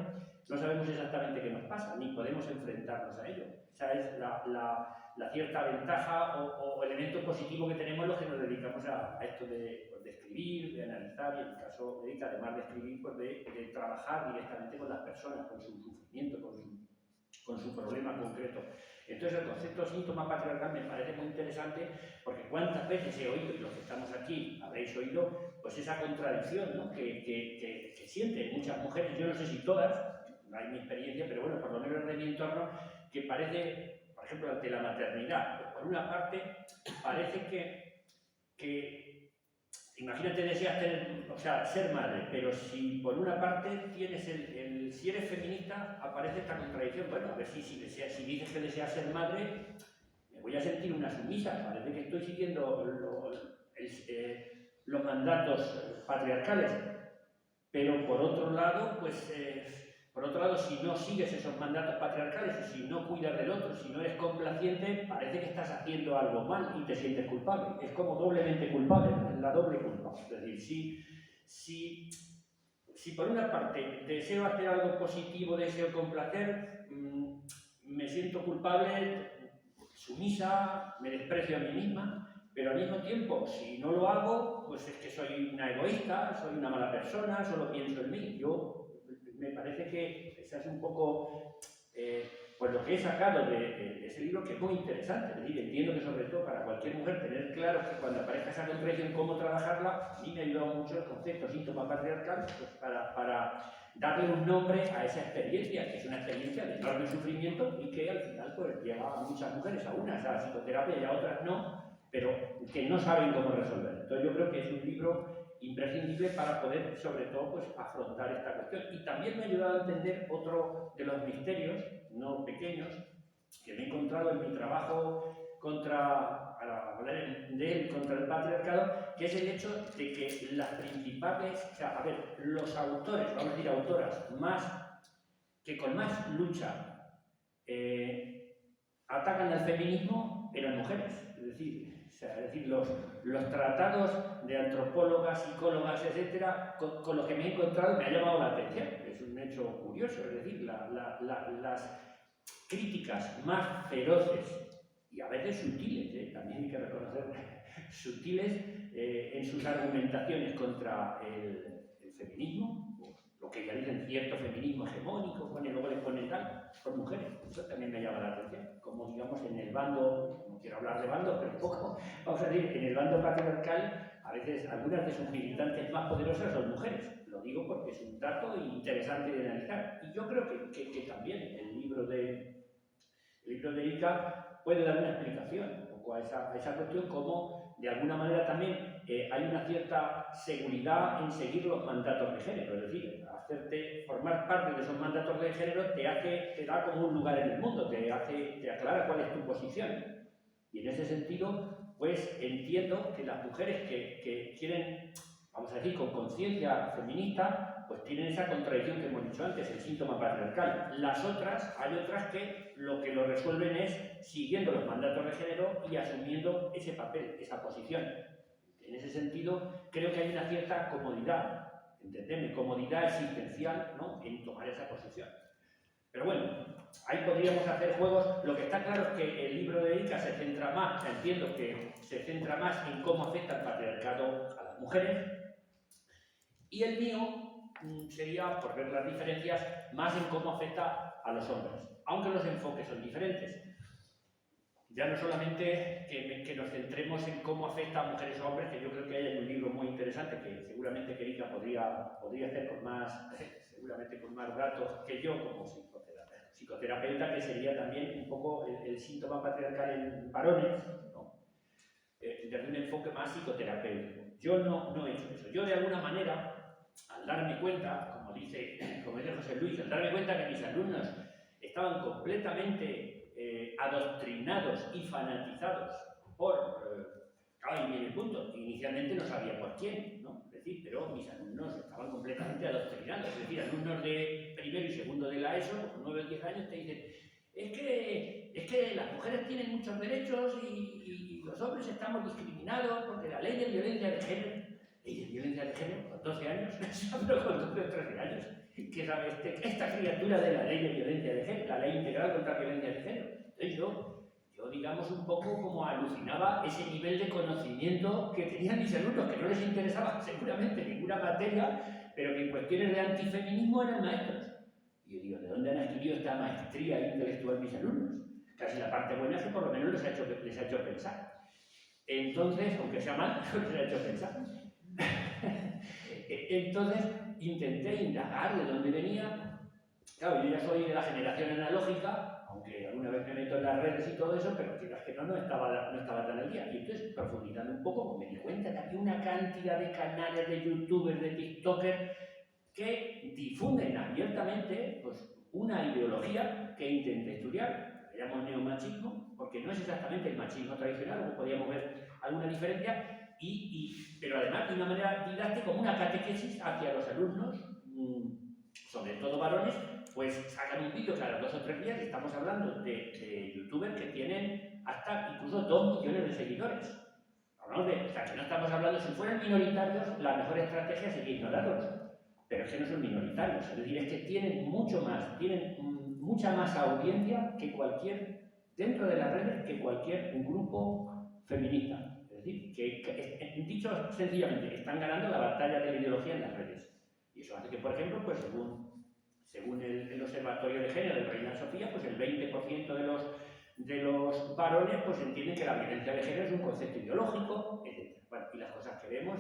no sabemos exactamente qué nos pasa, ni podemos enfrentarnos a ello. Esa es la cierta ventaja o elemento positivo que tenemos los que nos dedicamos a esto de escribir, de analizar, y en el caso de Erika, además de escribir, pues de trabajar directamente con las personas, con su sufrimiento, con su problema concreto. Entonces el concepto síntoma patriarcal me parece muy interesante, porque cuántas veces he oído, y los que estamos aquí habréis oído, pues esa contradicción, ¿no? que sienten muchas mujeres, yo no sé si todas, no hay mi experiencia, pero bueno, por lo menos de mi entorno, que parece, por ejemplo, ante la maternidad, pues por una parte parece que imagínate, deseas ser madre, pero si por una parte tienes si eres feminista, aparece esta contradicción. Bueno, a ver si dices que deseas ser madre, me voy a sentir una sumisa, parece que estoy siguiendo los mandatos patriarcales, pero por otro lado, si no sigues esos mandatos patriarcales, o si no cuidas del otro, si no eres complaciente, parece que estás haciendo algo mal y te sientes culpable. Es como doblemente culpable, es la doble culpa. Es decir, si por una parte deseo hacer algo positivo, deseo complacer, me siento culpable sumisa, me desprecio a mí misma, pero al mismo tiempo, si no lo hago, pues es que soy una egoísta, soy una mala persona, solo pienso en mí. Me parece que esa es un poco pues lo que he sacado de ese libro, que es muy interesante. Es decir, entiendo que sobre todo para cualquier mujer tener claro que cuando aparezca esa contradicción, cómo trabajarla. A mí me ha ayudado mucho el concepto síntoma patriarcal, pues para darle un nombre a esa experiencia, que es una experiencia de enorme sufrimiento y que al final pues lleva a muchas mujeres, a unas a psicoterapia y a otras no, pero que no saben cómo resolver. Entonces yo creo que es un libro imprescindible para poder, sobre todo, pues, afrontar esta cuestión. Y también me ha ayudado a entender otro de los misterios, no pequeños, que me he encontrado en mi trabajo contra el patriarcado, que es el hecho de que las principales, o sea, a ver, los autores, vamos a decir autoras, que con más lucha atacan al feminismo eran mujeres. Es decir, los tratados de antropólogas, psicólogas, etcétera, con los que me he encontrado me ha llamado la atención. Es un hecho curioso, es decir, las críticas más feroces y a veces sutiles, también hay que reconocer, sutiles en sus argumentaciones contra el feminismo, lo que ya dicen cierto feminismo hegemónico, luego le ponen tal, son mujeres. Eso también me llama la atención. Como digamos en el bando, no quiero hablar de bando, pero un poco, vamos a decir, en el bando patriarcal, a veces algunas de sus militantes más poderosas son mujeres. Lo digo porque es un dato interesante de analizar. Y yo creo que también el libro de Erika puede dar una explicación un poco a esa cuestión, como de alguna manera también hay una cierta seguridad en seguir los mandatos de género. Es decir, formar parte de esos mandatos de género te da como un lugar en el mundo, te aclara cuál es tu posición. Y en ese sentido, pues entiendo que las mujeres que quieren, vamos a decir, con conciencia feminista, pues tienen esa contradicción que hemos dicho antes, el síntoma patriarcal. Hay otras que lo resuelven es siguiendo los mandatos de género y asumiendo ese papel, esa posición. En ese sentido, creo que hay una cierta comodidad, entendedme, comodidad existencial, ¿no?, en tomar esa posición. Pero bueno, ahí podríamos hacer juegos. Lo que está claro es que el libro de Erika se centra más, entiendo que se centra más en cómo afecta el patriarcado a las mujeres, y el mío sería, por ver las diferencias, más en cómo afecta a los hombres, aunque los enfoques son diferentes. Ya no solamente que nos centremos en cómo afecta a mujeres o hombres, que yo creo que hay un libro muy interesante que seguramente Erika podría hacer seguramente con más datos que yo como psicoterapeuta, que sería también un poco el síntoma patriarcal en varones, ¿no?, desde un enfoque más psicoterapéutico. Yo no he hecho eso. Yo, de alguna manera, al darme cuenta, como dice José Luis, al darme cuenta que mis alumnos estaban completamente adoctrinados y fanatizados ahí viene el punto, inicialmente no sabía por quién, ¿no? Es decir, pero mis alumnos estaban completamente adoctrinados, es decir, alumnos de primero y segundo de la ESO, con 9 o 10 años, te dicen, es que las mujeres tienen muchos derechos y los hombres estamos discriminados porque la ley de violencia de género, con 12 años, pero con 12 o 13 años, ¿qué sabe esta criatura de la ley de violencia de género, la ley integral contra la violencia de género? Entonces yo digamos, un poco como alucinaba ese nivel de conocimiento que tenían mis alumnos, que no les interesaba seguramente ninguna materia, pero que en cuestiones de antifeminismo eran maestros. Y yo digo, ¿de dónde han adquirido esta maestría intelectual mis alumnos? Casi la parte buena es que por lo menos les ha hecho pensar. Entonces, aunque sea mal, les ha hecho pensar. Entonces, intenté indagar de dónde venía. Claro, yo ya soy de la generación analógica, aunque alguna vez me meto en las redes y todo eso, pero quizás que no estaba tan al día. Y entonces, profundizando un poco, me di cuenta que había una cantidad de canales de youtubers, de tiktokers, que difunden abiertamente pues, una ideología que intenté estudiar. Le llamo neomachismo, porque no es exactamente el machismo tradicional, como podíamos ver alguna diferencia, pero además de una manera didáctica, como una catequesis hacia los alumnos, sobre todo varones, pues sacan un vídeo cada 2 o 3 días y estamos hablando de youtubers que tienen hasta incluso 2 millones de seguidores. Hablamos o sea, que no estamos hablando, si fueran minoritarios, la mejor estrategia sería ignorarlos, pero es que no son minoritarios, es decir, es que tienen mucha más audiencia que cualquier dentro de las redes que cualquier grupo feminista. Es decir, que dicho sencillamente, están ganando la batalla de la ideología en las redes. Y eso hace que, por ejemplo, pues según el Observatorio de Género de Reina Sofía, pues el 20% de los varones pues entienden que la violencia de género es un concepto ideológico, etc. Bueno, y las cosas que vemos...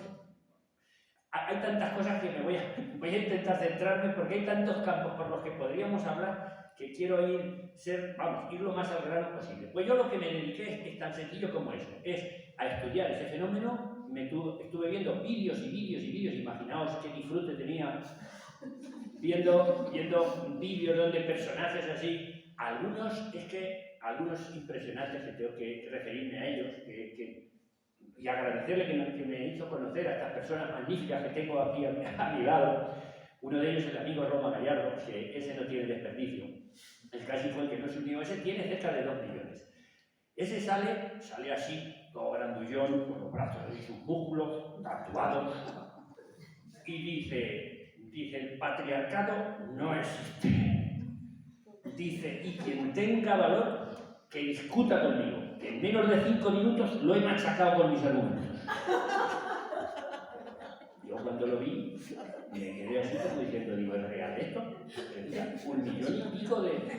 Hay tantas cosas que voy a intentar centrarme porque hay tantos campos por los que podríamos hablar que quiero ir lo más al grano posible. Pues yo lo que me dediqué es tan sencillo como eso, es a estudiar ese fenómeno. Estuve viendo vídeos y vídeos y vídeos, imaginaos qué disfrute tenía viendo vídeos donde personajes así, algunos impresionantes que tengo que referirme a ellos, y agradecerle que me hizo conocer a estas personas magníficas que tengo aquí a mi lado. Uno de ellos es el amigo Roma Gallardo, que ese no tiene desperdicio. El casi fue el que no se unió, ese tiene cerca de 2 millones. Ese sale así, todo grandullón, con los brazos y sus músculos, tatuados, y dice, el patriarcado no existe. Dice, y quien tenga valor, que discuta conmigo, que en menos de 5 minutos lo he machacado con mis argumentos. Yo cuando lo vi, me quedé así como diciendo, digo, ¿es real esto? 1,5 millones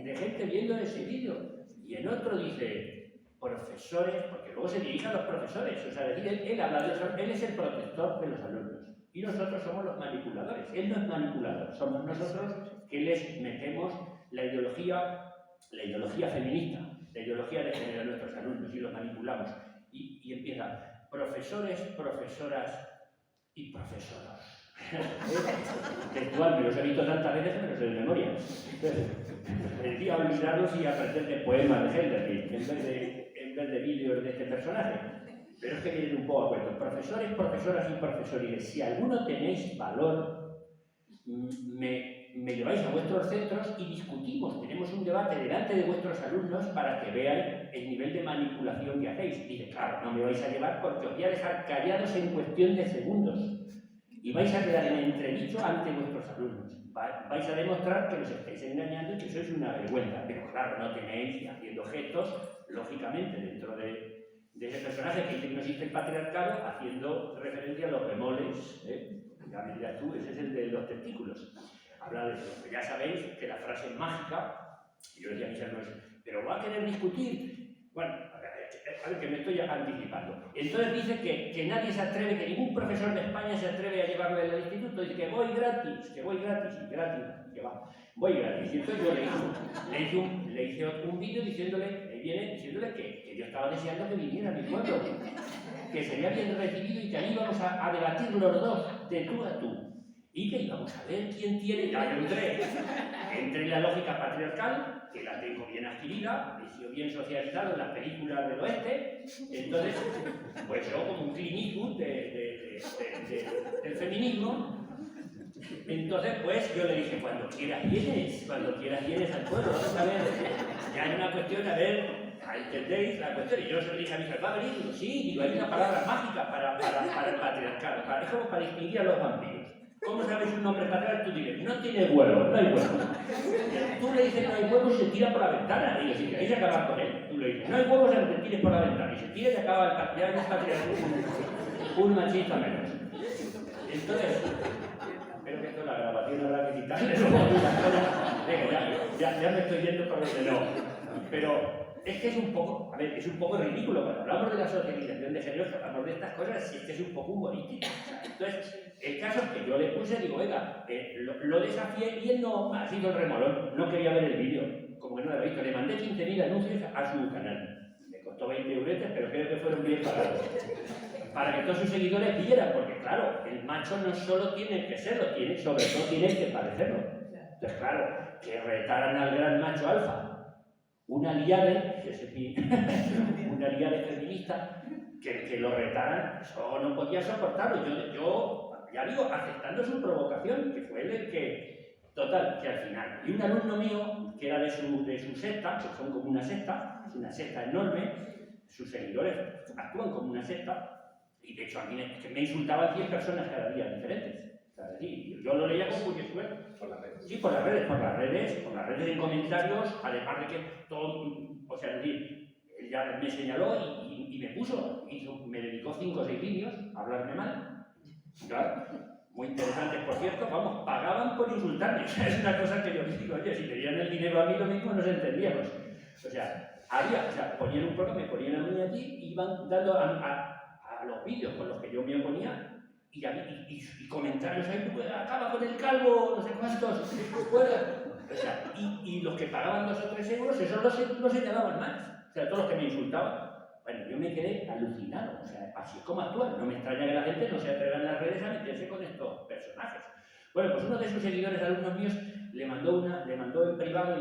de gente viendo ese vídeo. Y en otro dice, profesores, porque luego se dirige a los profesores, o sea, él habla de eso, él es el protector de los alumnos. Y nosotros somos los manipuladores. Él no es manipulador, somos nosotros que les metemos la ideología feminista, la ideología de género a nuestros alumnos y los manipulamos. Y empieza, profesores, profesoras y profesoros. Textual, me los he visto tantas veces que me los sé de memoria. Aprendí a olvidarlos y a aprender de poemas de Helderfield en vez de vídeos de este personaje. Pero es que vienen un poco a cuento. Profesores, profesoras y profesores, si alguno tenéis valor, me lleváis a vuestros centros y discutimos, tenemos un debate delante de vuestros alumnos para que veáis el nivel de manipulación que hacéis. Dice, claro, no me vais a llevar porque os voy a dejar callados en cuestión de segundos y vais a quedar en entredicho ante vuestros alumnos. Vais a demostrar que los estáis engañando y que sois una vergüenza, pero claro, no tenéis, y haciendo gestos, lógicamente, dentro de ese personaje que dice que no existe el patriarcado, haciendo referencia a los bemoles, ya me dirás tú, ese es el de los testículos. Habla de eso. Ya sabéis que la frase es mágica, y yo decía a mis hermanos, pero va a querer discutir. Bueno, a ver, que me estoy anticipando. Entonces dice que nadie se atreve, que ningún profesor de España se atreve a llevarlo al instituto. Dice que voy gratis, y que va, voy gratis. Y entonces yo le hice un vídeo diciéndole que yo estaba deseando que viniera a mi pueblo, que sería bien recibido y que ahí íbamos a debatir los dos, de tú a tú. Y que íbamos a ver quién tiene. Ya yo entré en la lógica patriarcal, que la tengo bien adquirida, he sido bien socializado en las películas del oeste. Entonces, pues yo como un Clint Eastwood del feminismo. Entonces, pues yo le dije, cuando quieras vienes al pueblo, vamos a ver. Ya hay una cuestión, a ver, ¿entendéis la cuestión? Y yo se lo dije a mis hermanos, ¿va a venir? Digo, sí, digo, hay una palabra mágica para el patriarcado, es como para distinguir a los vampiros. ¿Cómo sabes un nombre patriarcal? Tú dices, no tiene huevos, no hay huevos. Tú le dices, no hay huevos, y se tira por la ventana. Y yo, si queréis acabar con él, tú le dices, no hay huevos, se te tires por la ventana. Y se tira y acaba el patriarcal, un machista menos. Entonces, espero que esto la grabación habrá que quitarle. Ya me estoy yendo por donde no. Pero es que es un poco, es un poco ridículo. Cuando hablamos de la socialización de género, hablamos de estas cosas, y es que es un poco humorístico. Entonces, el caso es que yo le puse, digo, oiga, lo desafié y él no ha sido el remolón, no quería ver el vídeo, como que no lo había visto. Le mandé 15.000 anuncios a su canal. Me costó 20 euretes, pero creo que fueron bien pagados. Para que todos sus seguidores vieran, porque claro, el macho no solo tiene que serlo, sobre todo tiene que parecerlo. Entonces, claro, que retaran al gran macho alfa, una liade, una liade feminista, que lo retaran, eso no podía soportarlo. Yo ya digo, aceptando su provocación, que fue el que, total, que al final. Y un alumno mío, que era de su secta, que son como una secta, es una secta enorme, sus seguidores actúan como una secta, y de hecho a mí es que me insultaban 100 personas cada día diferentes. Cada día. Yo lo leía con mucho esfuerzo. ¿Por las redes? Sí, por las redes en comentarios, además de que todo, o sea, es decir, él ya me señaló y me puso, me dedicó 5 o 6 vídeos a hablarme mal. Claro, muy interesantes, por cierto, vamos, pagaban por insultarme. O sea, es una cosa que yo digo, oye, si me dieran el dinero a mí lo mismo nos entendíamos. O sea, ponían un programa, me ponían a mí allí y iban dando a los vídeos con los que yo me oponía y comentarios ahí, pues, acaba con el calvo, no sé cuántos, o sea, y los que pagaban 2 o 3 euros, esos los señalaban más. O sea, todos los que me insultaban. Bueno, yo me quedé alucinado. O sea, así es como actúan. No me extraña que la gente no se atreva en las redes a meterse con estos personajes. Bueno, pues uno de sus seguidores, alumnos míos, le mandó en privado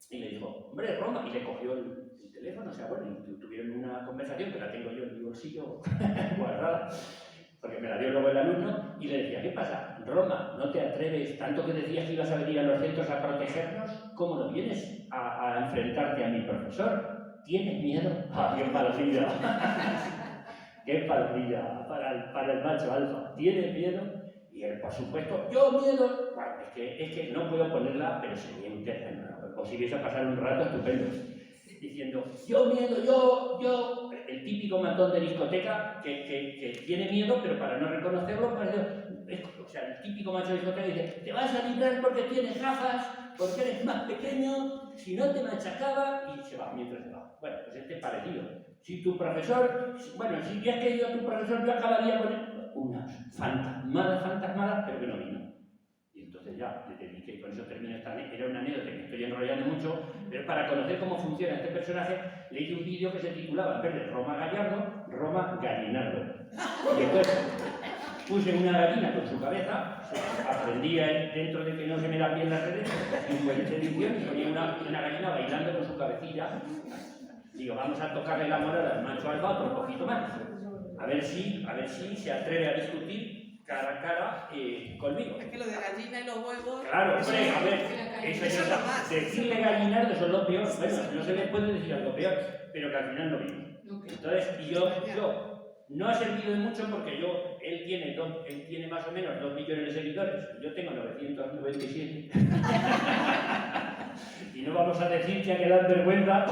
y le dijo, hombre, Roma, y le cogió el teléfono. O sea, bueno, y tuvieron una conversación que la tengo yo en mi bolsillo guardada, porque me la dio luego el alumno, y le decía, ¿qué pasa? Roma, ¿no te atreves, tanto que decías que ibas a venir a los centros a protegernos, cómo no vienes a enfrentarte a mi profesor? ¿Tienes miedo? ¡Ah, qué palomilla! ¡Qué palomilla para el macho alfa! ¿Tienes miedo? Y él, por supuesto, ¡yo miedo! Bueno, es que no puedo ponerla, pero sería un terreno. Os iréis a pasar un rato estupendo. Diciendo, yo miedo, yo, el típico matón de discoteca que tiene miedo, pero para no reconocerlo, o sea, el típico macho de discoteca dice, te vas a librar porque tienes gafas, porque eres más pequeño, si no te machacaba, y se va, mientras se va. Bueno, pues este es parecido. Si tu profesor, bueno, si ya has querido a tu profesor, yo acabaría con él. Unas fantasmadas, pero que no vino. Y entonces ya le dediqué, con eso termino esta anécdota. Era una anécdota que me estoy enrollando mucho, pero para conocer cómo funciona este personaje, le hice un vídeo que se titulaba, en vez de Roma Gallardo, Roma Gallinardo. Y entonces puse una gallina con su cabeza, aprendía dentro de que no se me dan bien las redes, en buena edición, y ponía una gallina bailando con su cabecilla. Digo, vamos a tocarle la moral al macho alfa otro poquito más. A ver si se atreve a discutir cara a cara conmigo. Es que lo de gallina y los huevos... Claro, hombre, a ver, eso es lo más. Decirle gallinardo eso es lo peor. Bueno, no se le puede decir algo peor, pero que al final no vino. Entonces, y yo no ha servido de mucho porque él tiene más o menos 2 millones de seguidores, yo tengo 997. Y no vamos a decir que ha quedado en vergüenza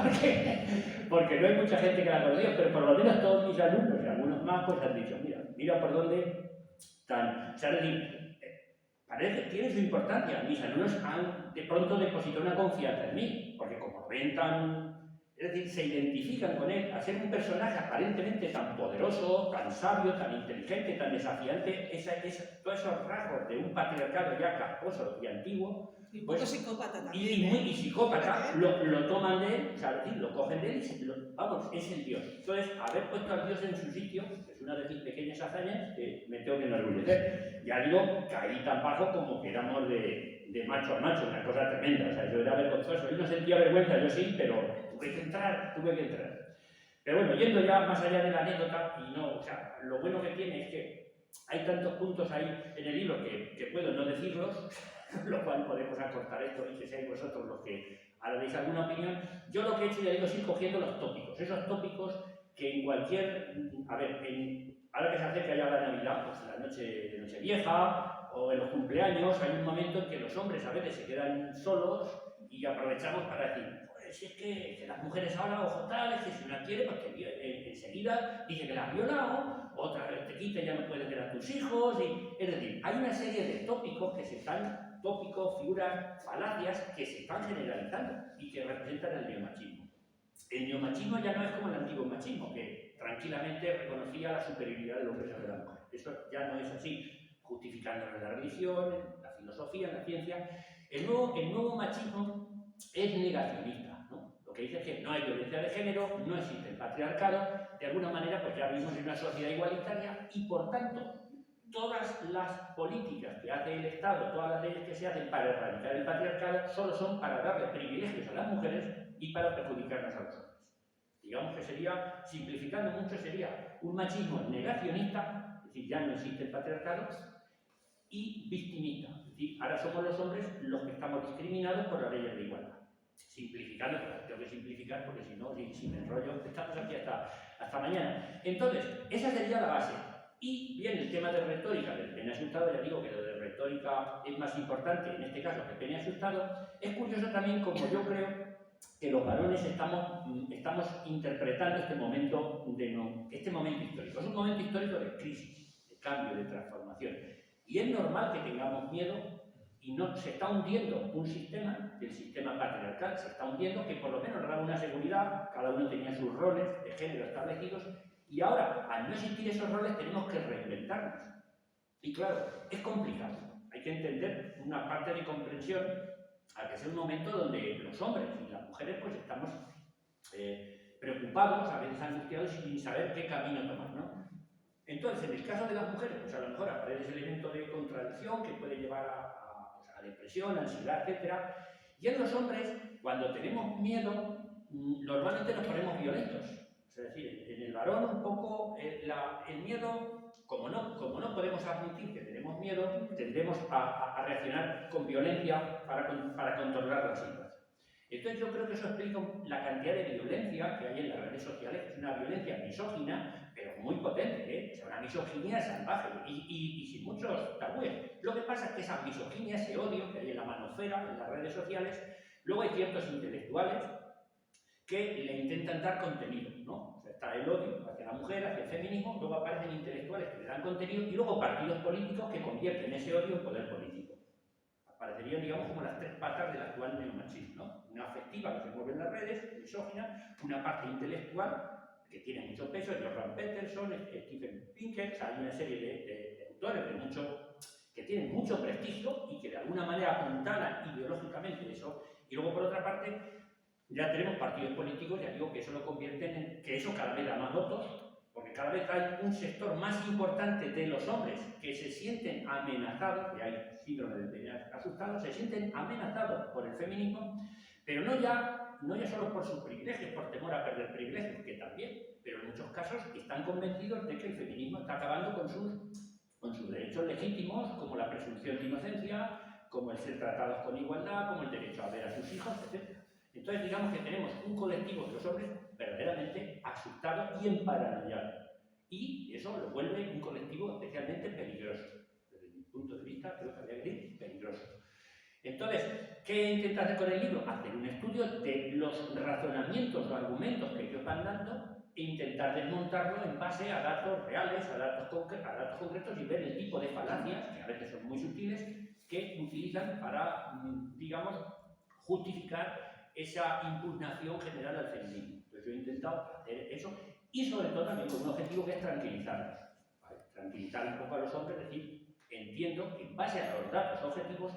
porque no hay mucha gente que la ha conocido, pero por lo menos todos mis alumnos y algunos más pues han dicho, mira por dónde están. O sea, parece que tiene su importancia. Mis alumnos han de pronto depositado una confianza en mí, porque como ven es decir, se identifican con él, a ser un personaje aparentemente tan poderoso, tan sabio, tan inteligente, tan desafiante, todos esos rasgos de un patriarcado ya casposo y antiguo, y un poco pues, psicópata también. Y psicópata, lo toman de él, o sea, es decir, lo cogen de él y vamos, es el Dios. Entonces, haber puesto al Dios en su sitio es una de mis pequeñas hazañas que me tengo que enorgullecer. Ya digo, caí tan bajo como que éramos de macho a macho, una cosa tremenda. O sea, yo era vergonzoso. Él no sentía vergüenza, yo sí, pero tuve que entrar. Pero bueno, yendo ya más allá de la anécdota, o sea, lo bueno que tiene es que hay tantos puntos ahí en el libro que puedo no decirlos, lo cual podemos acortar esto y que seáis vosotros los que ahora deis alguna opinión. Yo lo que he hecho, ya digo, es ir cogiendo los tópicos, esos tópicos que en cualquier, ahora que se acerca ya la Navidad, pues en la noche vieja o en los cumpleaños, hay un momento en que los hombres a veces se quedan solos y aprovechamos para decir, pues es que las mujeres ahora, ojo tal, es que si una quiere, pues enseguida dice que la has violado, otra vez te quita y ya no puedes ver a tus hijos, es decir, hay una serie de tópicos figuras, falacias que se están generalizando y que representan el neomachismo. El neomachismo ya no es como el antiguo machismo, que tranquilamente reconocía la superioridad del hombre sobre la mujer. Eso ya no es así, justificándolo en la religión, en la filosofía, en la ciencia. El nuevo machismo es negacionista, ¿no? Lo que dice es que no hay violencia de género, no existe el patriarcado, de alguna manera pues ya vivimos en una sociedad igualitaria y por tanto todas las políticas que hace el Estado, todas las leyes que se hacen para erradicar el patriarcado solo son para darle privilegios a las mujeres y para perjudicarnos a los hombres. Digamos que sería, simplificando mucho, sería un machismo negacionista, es decir, ya no existe el patriarcado, y victimista, es decir, ahora somos los hombres los que estamos discriminados por las leyes de igualdad. Simplificando, pero tengo que simplificar porque si no, si me enrollo, estamos aquí hasta mañana. Entonces, esa sería la base. Y bien, el tema de retórica del pene asustado, ya digo que lo de retórica es más importante en este caso que pene asustado. Es curioso también como yo creo que los varones estamos interpretando este momento histórico. Es un momento histórico de crisis, de cambio, de transformación. Y es normal que tengamos miedo y no se está hundiendo un sistema, el sistema patriarcal, se está hundiendo, que por lo menos daba una seguridad, cada uno tenía sus roles de género establecidos, y ahora, al no existir esos roles, tenemos que reinventarnos. Y claro, es complicado. Hay que entender una parte de comprensión a que sea un momento donde los hombres y las mujeres pues estamos preocupados, a veces angustiados sin saber qué camino tomar, ¿no? Entonces, en el caso de las mujeres, pues a lo mejor aparece ese elemento de contradicción que puede llevar a depresión, ansiedad, etc. Y en los hombres, cuando tenemos miedo, normalmente nos ponemos violentos. Es decir, en el varón un poco el miedo, como no podemos admitir que tenemos miedo, tendemos a reaccionar con violencia para controlar la situación. Entonces yo creo que eso explica la cantidad de violencia que hay en las redes sociales, que es una violencia misógina, pero muy potente, o sea, una misoginia salvaje y sin muchos tabúes. Lo que pasa es que esa misoginia, ese odio que hay en la manosfera, en las redes sociales, luego hay ciertos intelectuales que le intentan dar contenido, ¿no? O sea, está el odio hacia la mujer, hacia el feminismo, luego aparecen intelectuales que le dan contenido y luego partidos políticos que convierten ese odio en poder político. Aparecerían, digamos, como las tres patas del actual neomachismo, ¿no? Una afectiva que se mueve en las redes, misógina, una parte intelectual que tiene mucho peso, Jordan Peterson, Stephen Pinker, o sea, hay una serie de autores que tienen mucho prestigio y que de alguna manera apuntalan ideológicamente eso. Y luego, por otra parte, ya tenemos partidos políticos, ya digo que eso lo convierten en que eso cada vez da más votos, porque cada vez hay un sector más importante de los hombres que se sienten amenazados, y hay síndrome de asustados, se sienten amenazados por el feminismo, pero no ya solo por sus privilegios, por temor a perder privilegios, que también, pero en muchos casos están convencidos de que el feminismo está acabando con sus derechos legítimos, como la presunción de inocencia, como el ser tratados con igualdad, como el derecho a ver a sus hijos, etc. Entonces, digamos que tenemos un colectivo de los hombres verdaderamente asustado y emparanoiado. Y eso lo vuelve un colectivo especialmente peligroso. Desde mi punto de vista, creo que habría que decir peligroso. Entonces, ¿qué intenta hacer con el libro? Hacer un estudio de los razonamientos o argumentos que ellos van dando e intentar desmontarlo en base a datos reales, a datos concretos y ver el tipo de falacias, que a veces son muy sutiles, que utilizan para, digamos, justificar esa impugnación general al feminismo. Entonces yo he intentado hacer eso y sobre todo también con un objetivo que es tranquilizarlos. ¿Vale? Tranquilizar un poco a los hombres, es decir, entiendo que en base a los datos objetivos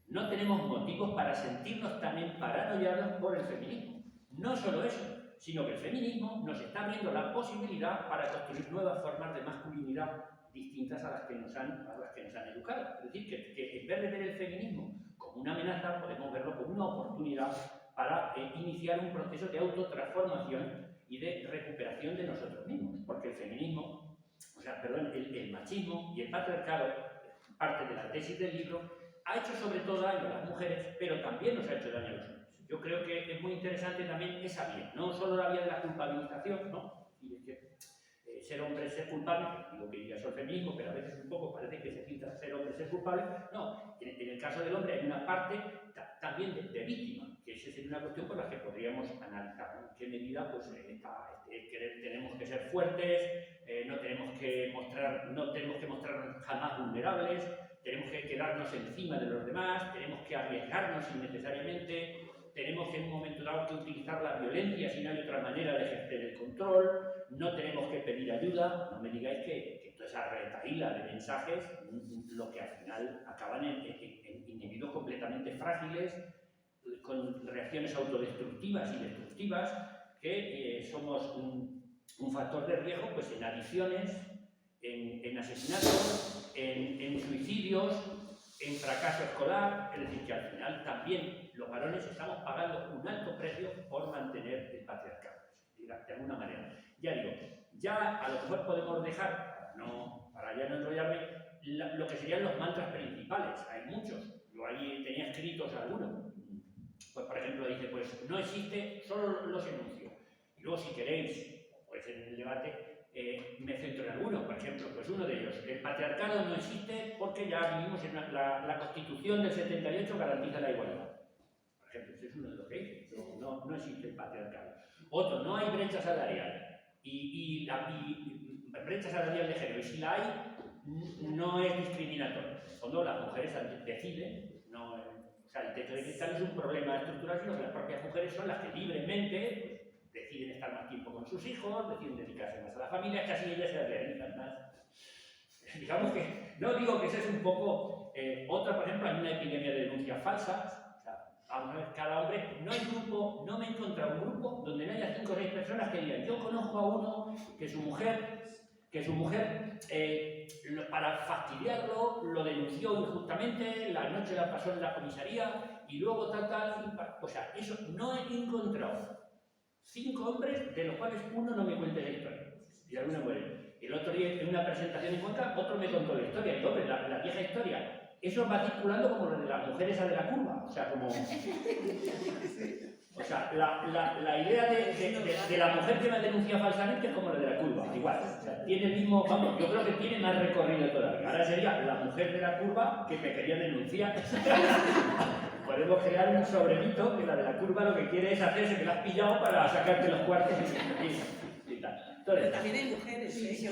no tenemos motivos para sentirnos también paranoiados por el feminismo. No solo eso, sino que el feminismo nos está abriendo la posibilidad para construir nuevas formas de masculinidad distintas a las que nos han educado. Es decir, que en vez de ver el feminismo como una amenaza, podemos verlo como una oportunidad para iniciar un proceso de autotransformación y de recuperación de nosotros mismos. Porque el feminismo, el machismo y el patriarcado, parte de la tesis del libro, ha hecho sobre todo daño a las mujeres, pero también nos ha hecho daño a los hombres. Yo creo que es muy interesante también esa vía, no solo la vía de la culpabilización, ¿no? Y de que ser hombre es ser culpable, digo que ya es el feminismo, pero a veces un poco parece que se filtra ser hombre es ser culpable. No, en el caso del hombre hay una parte también de víctima, que esa sería una cuestión por la que podríamos analizar, ¿no? En qué medida pues, tenemos que ser fuertes, no tenemos que mostrarnos jamás vulnerables, tenemos que quedarnos encima de los demás, tenemos que arriesgarnos innecesariamente, tenemos que en un momento dado que utilizar la violencia si no hay otra manera de ejercer el control, no tenemos que pedir ayuda. No me digáis que toda esa retahíla de mensajes, lo que al final acaban en individuos completamente frágiles, con reacciones autodestructivas y destructivas, que somos un factor de riesgo pues, en adicciones, en asesinatos, en suicidios, en fracaso escolar. Es decir, que al final también los varones estamos pagando un alto precio por mantener el patriarcado, de alguna manera. Ya digo, ya a lo mejor podemos dejar, para ya no enrollarme, lo que serían los mantras principales. Hay muchos, yo ahí tenía escritos algunos. Pues por ejemplo dice, pues no existe, solo los enuncio. Y luego si queréis, pues en el debate, me centro en algunos. Por ejemplo, pues uno de ellos, el patriarcado no existe porque ya vivimos en la Constitución del 78 garantiza la igualdad. Por ejemplo, ese es uno de los que dice, no existe el patriarcado. Otro, no hay brecha salarial. Y brecha salarial de género, y si la hay, no es discriminatoria. En el fondo, las mujeres deciden, o sea, el techo de cristal es un problema estructural, sino que las propias mujeres son las que libremente pues, deciden estar más tiempo con sus hijos, deciden dedicarse más a la familia, es que así ellas se realizan más. Digamos que, no digo que esa es un poco otra, por ejemplo, hay una epidemia de denuncias falsas. Vamos a ver, cada hombre, no hay grupo, no me he encontrado un grupo donde no haya 5 o 6 personas que digan, yo conozco a uno que su mujer para fastidiarlo, lo denunció injustamente, la noche la pasó en la comisaría y luego tal, o sea, eso no he encontrado 5 hombres de los cuales uno no me cuente la historia, y alguna muere. El otro día en una presentación en Cuenca, otro me contó la historia, y hombre, la vieja historia. Eso va circulando como lo de las mujeres a de la curva, o sea, como... O sea, la idea de la mujer que me denuncia falsamente es como la de la curva, igual. O sea, tiene el mismo, vamos, yo creo que tiene más recorrido todavía. Ahora sería la mujer de la curva que me quería denunciar. Podemos crear un sobremito que la de la curva lo que quiere es hacerse que la has pillado para sacarte los cuartos y tal. Entonces, pero también hay mujeres, sí,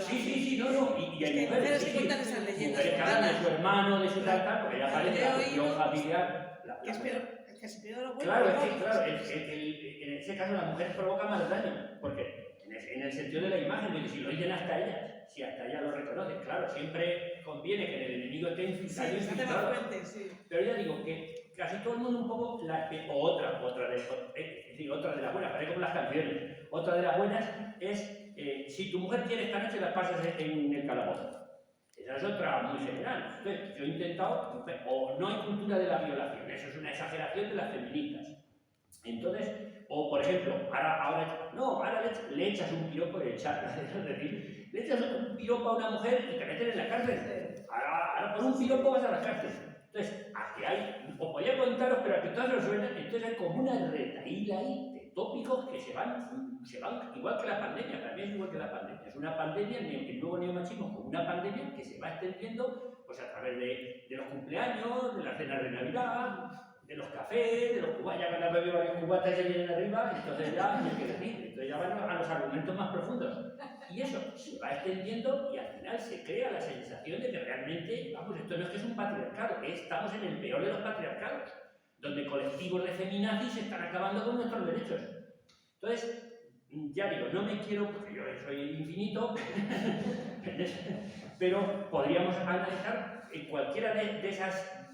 no, y hay mujeres que cuentan esas leyendas mujeres que hablan de su hermano, de su tal, porque ya parece la cuestión familiar. Que es peor, casi peor o bueno. Claro, en ese caso las mujeres provocan más daño, porque en el sentido de la imagen, si lo oyen hasta ellas, si hasta ellas lo reconocen, claro, siempre conviene que el enemigo esté infiltrado. Pero ya digo que casi todo el mundo un poco, otra de las buenas, parece como las canciones, otra de las buenas es si tu mujer quiere esta noche las pasas en el calabozo. Esa es otra muy general. Entonces, yo he intentado, o no hay cultura de la violación, eso es una exageración de las feministas. Entonces, o por ejemplo, ahora le echas un piropo es decir, le echas un piropo a una mujer y te meten en la cárcel. Ahora por un piropo vas a la cárcel. Entonces, aquí hay, os voy a contaros, pero a que todos os suenan, entonces hay como una retaíla ahí de tópicos que se van igual que la pandemia, también es igual que la pandemia. Es una pandemia, el nuevo neomachismo como una pandemia que se va extendiendo pues, a través de los cumpleaños, de las cenas de Navidad, de los cafés, de los cubatas, ya van a beber varios cubatas y se vienen arriba, entonces ya no hay que decir, entonces ya van a los argumentos más profundos. Y eso se va extendiendo y al final se crea la sensación de que realmente, vamos, esto no es que es un patriarcado, estamos en el peor de los patriarcados, donde colectivos de feminazis están acabando con nuestros derechos. Entonces, ya digo, no me quiero, porque yo soy infinito, pero podríamos analizar en cualquiera de esas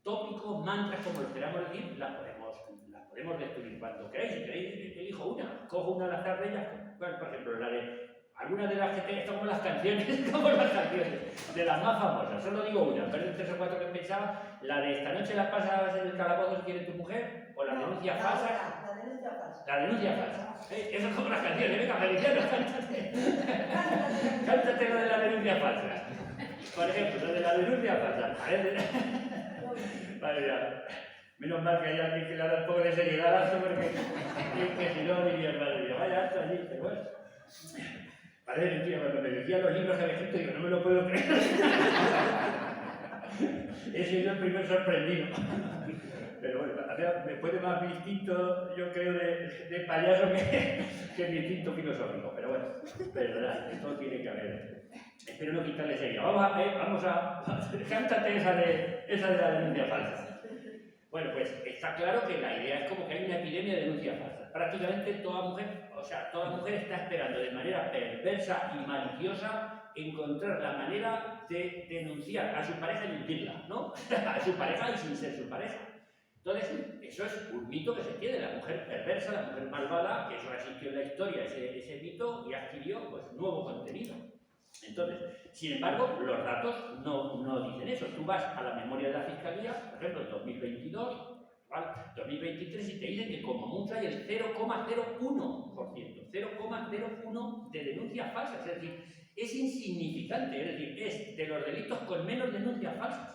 tópicos, mantras, como lo queramos decir, las podemos destruir cuando queráis. Si queréis, elijo una, cojo una al azar de ellas, bueno, por ejemplo, la de algunas de las que tengo, como las canciones, de las más famosas, solo digo una, pero 3 o 4 que pensaba, la de esta noche la pasas en el calabozo si quiere tu mujer, o la denuncia falsa. La denuncia falsa. Eso es como las canciones, venga, Feliciano, cántate. Cántate lo de la denuncia falsa. Por ejemplo, lo de la denuncia falsa. Vale, ya. Menos mal que hay alguien que le da un poco de seriedad a esto, porque si no diría, madre mía, vaya alto allí, pero bueno. Parece mentira, cuando me decían los libros que había escrito, digo, no me lo puedo creer. He sido el primer sorprendido. Pero bueno, me puede más mi instinto, yo creo, de payaso que mi instinto filosófico. Pero bueno, perdonad, esto tiene que haber. Espero no quitarle serio. Vamos a cántate esa de la denuncia falsa. Bueno, pues está claro que la idea es como que hay una epidemia de denuncias falsas. Prácticamente toda mujer está esperando de manera perversa y maliciosa encontrar la manera de denunciar a su pareja y hundirla, ¿no? A su pareja y sin ser su pareja. Entonces, eso es un mito que se tiene, la mujer perversa, la mujer malvada, que eso existió en la historia, ese mito, y adquirió pues, nuevo contenido. Entonces, sin embargo, los datos no dicen eso. Tú vas a la memoria de la Fiscalía, por ejemplo, en 2022, 2023, y te dicen que como mucho hay el 0,01%, 0,01% de denuncias falsas. Es decir, es insignificante, es decir, es de los delitos con menos denuncias falsas.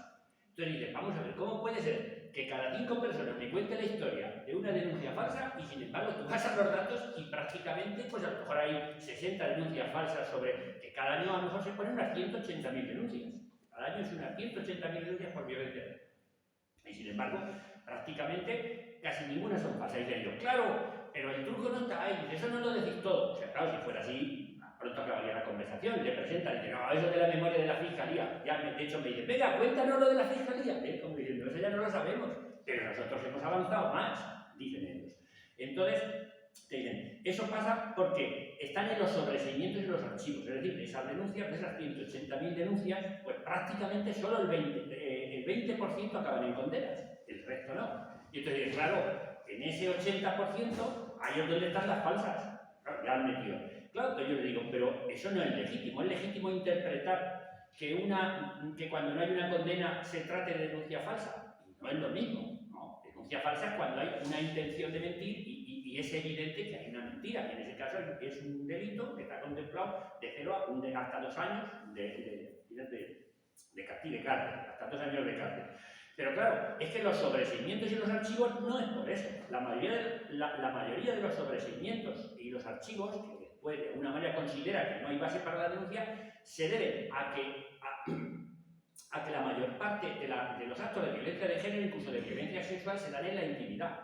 Entonces dices, vamos a ver, ¿cómo puede ser que cada 5 personas me cuente la historia de una denuncia falsa y sin embargo tú vas a los datos y prácticamente pues a lo mejor hay 60 denuncias falsas sobre que cada año a lo mejor se ponen unas 180.000 denuncias. Cada año es unas 180.000 denuncias por violencia. Y sin embargo, prácticamente casi ninguna son falsas. Y digo, claro, pero el truco no está ahí, eso no lo decís todo. O sea, claro, si fuera así, pronto acabaría la conversación, le presentan y dicen, no, eso de la memoria de la fiscalía. Ya, de hecho, me dicen, venga, cuéntanos lo de la fiscalía. Como diciendo, eso ya no lo sabemos, pero nosotros hemos avanzado más, dicen ellos. Entonces, te dicen, eso pasa porque están en los sobreseimientos y los archivos, es decir, de esas denuncias, de esas 180.000 denuncias, pues prácticamente solo el 20% acaban en condenas, el resto no. Y entonces, claro, en ese 80% ahí es donde están las falsas, claro, ya han metido. Claro, pues yo le digo, pero eso no es legítimo interpretar que cuando no hay una condena se trate de denuncia falsa, no es lo mismo, ¿no? Denuncia falsa es cuando hay una intención de mentir y es evidente que hay una mentira, y en ese caso es un delito que está contemplado de 0 hasta 2 años de castigo, de cárcel, hasta 2 años de cárcel. Pero claro, es que los sobreseimientos y los archivos no es por eso. La mayoría de los sobreseimientos y los archivos, que después de alguna manera considera que no hay base para la denuncia, se deben a que la mayor parte de los actos de violencia de género, incluso de violencia sexual, se dan en la intimidad,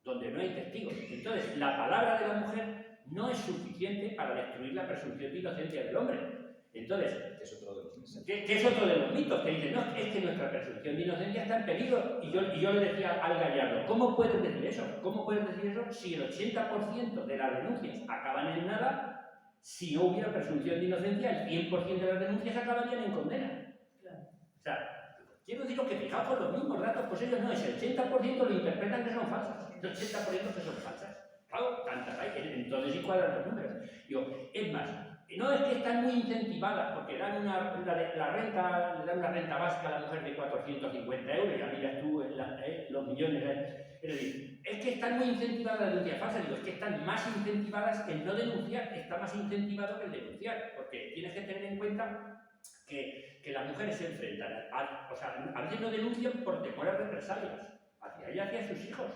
donde no hay testigos. Entonces, la palabra de la mujer no es suficiente para destruir la presunción de inocencia del hombre. Entonces, ¿qué es otro de los mitos? Que dicen, no, es que nuestra presunción de inocencia está en peligro. Y yo le decía al Gallardo, ¿cómo puedes decir eso? ¿Cómo puedes decir eso si el 80% de las denuncias acaban en nada? Si no hubiera presunción de inocencia, el 100% de las denuncias acabarían en condena. O sea, quiero deciros que fijaos con los mismos datos, pues ellos no, ese 80% lo interpretan que son falsas, el 80% que son falsas. Claro, tantas hay, entonces sí cuadran los números. Digo, es más, no es que están muy incentivadas, porque dan le dan una renta básica a la mujer de 450 euros, y a mí ya tú los millones. Es decir, es que están muy incentivadas la denuncia falsa. Digo, es que están más incentivadas el no denunciar, está más incentivado que el denunciar, porque tienes que tener en cuenta que las mujeres se enfrentan a veces no denuncian por temor a represalias, hacia ella, hacia sus hijos.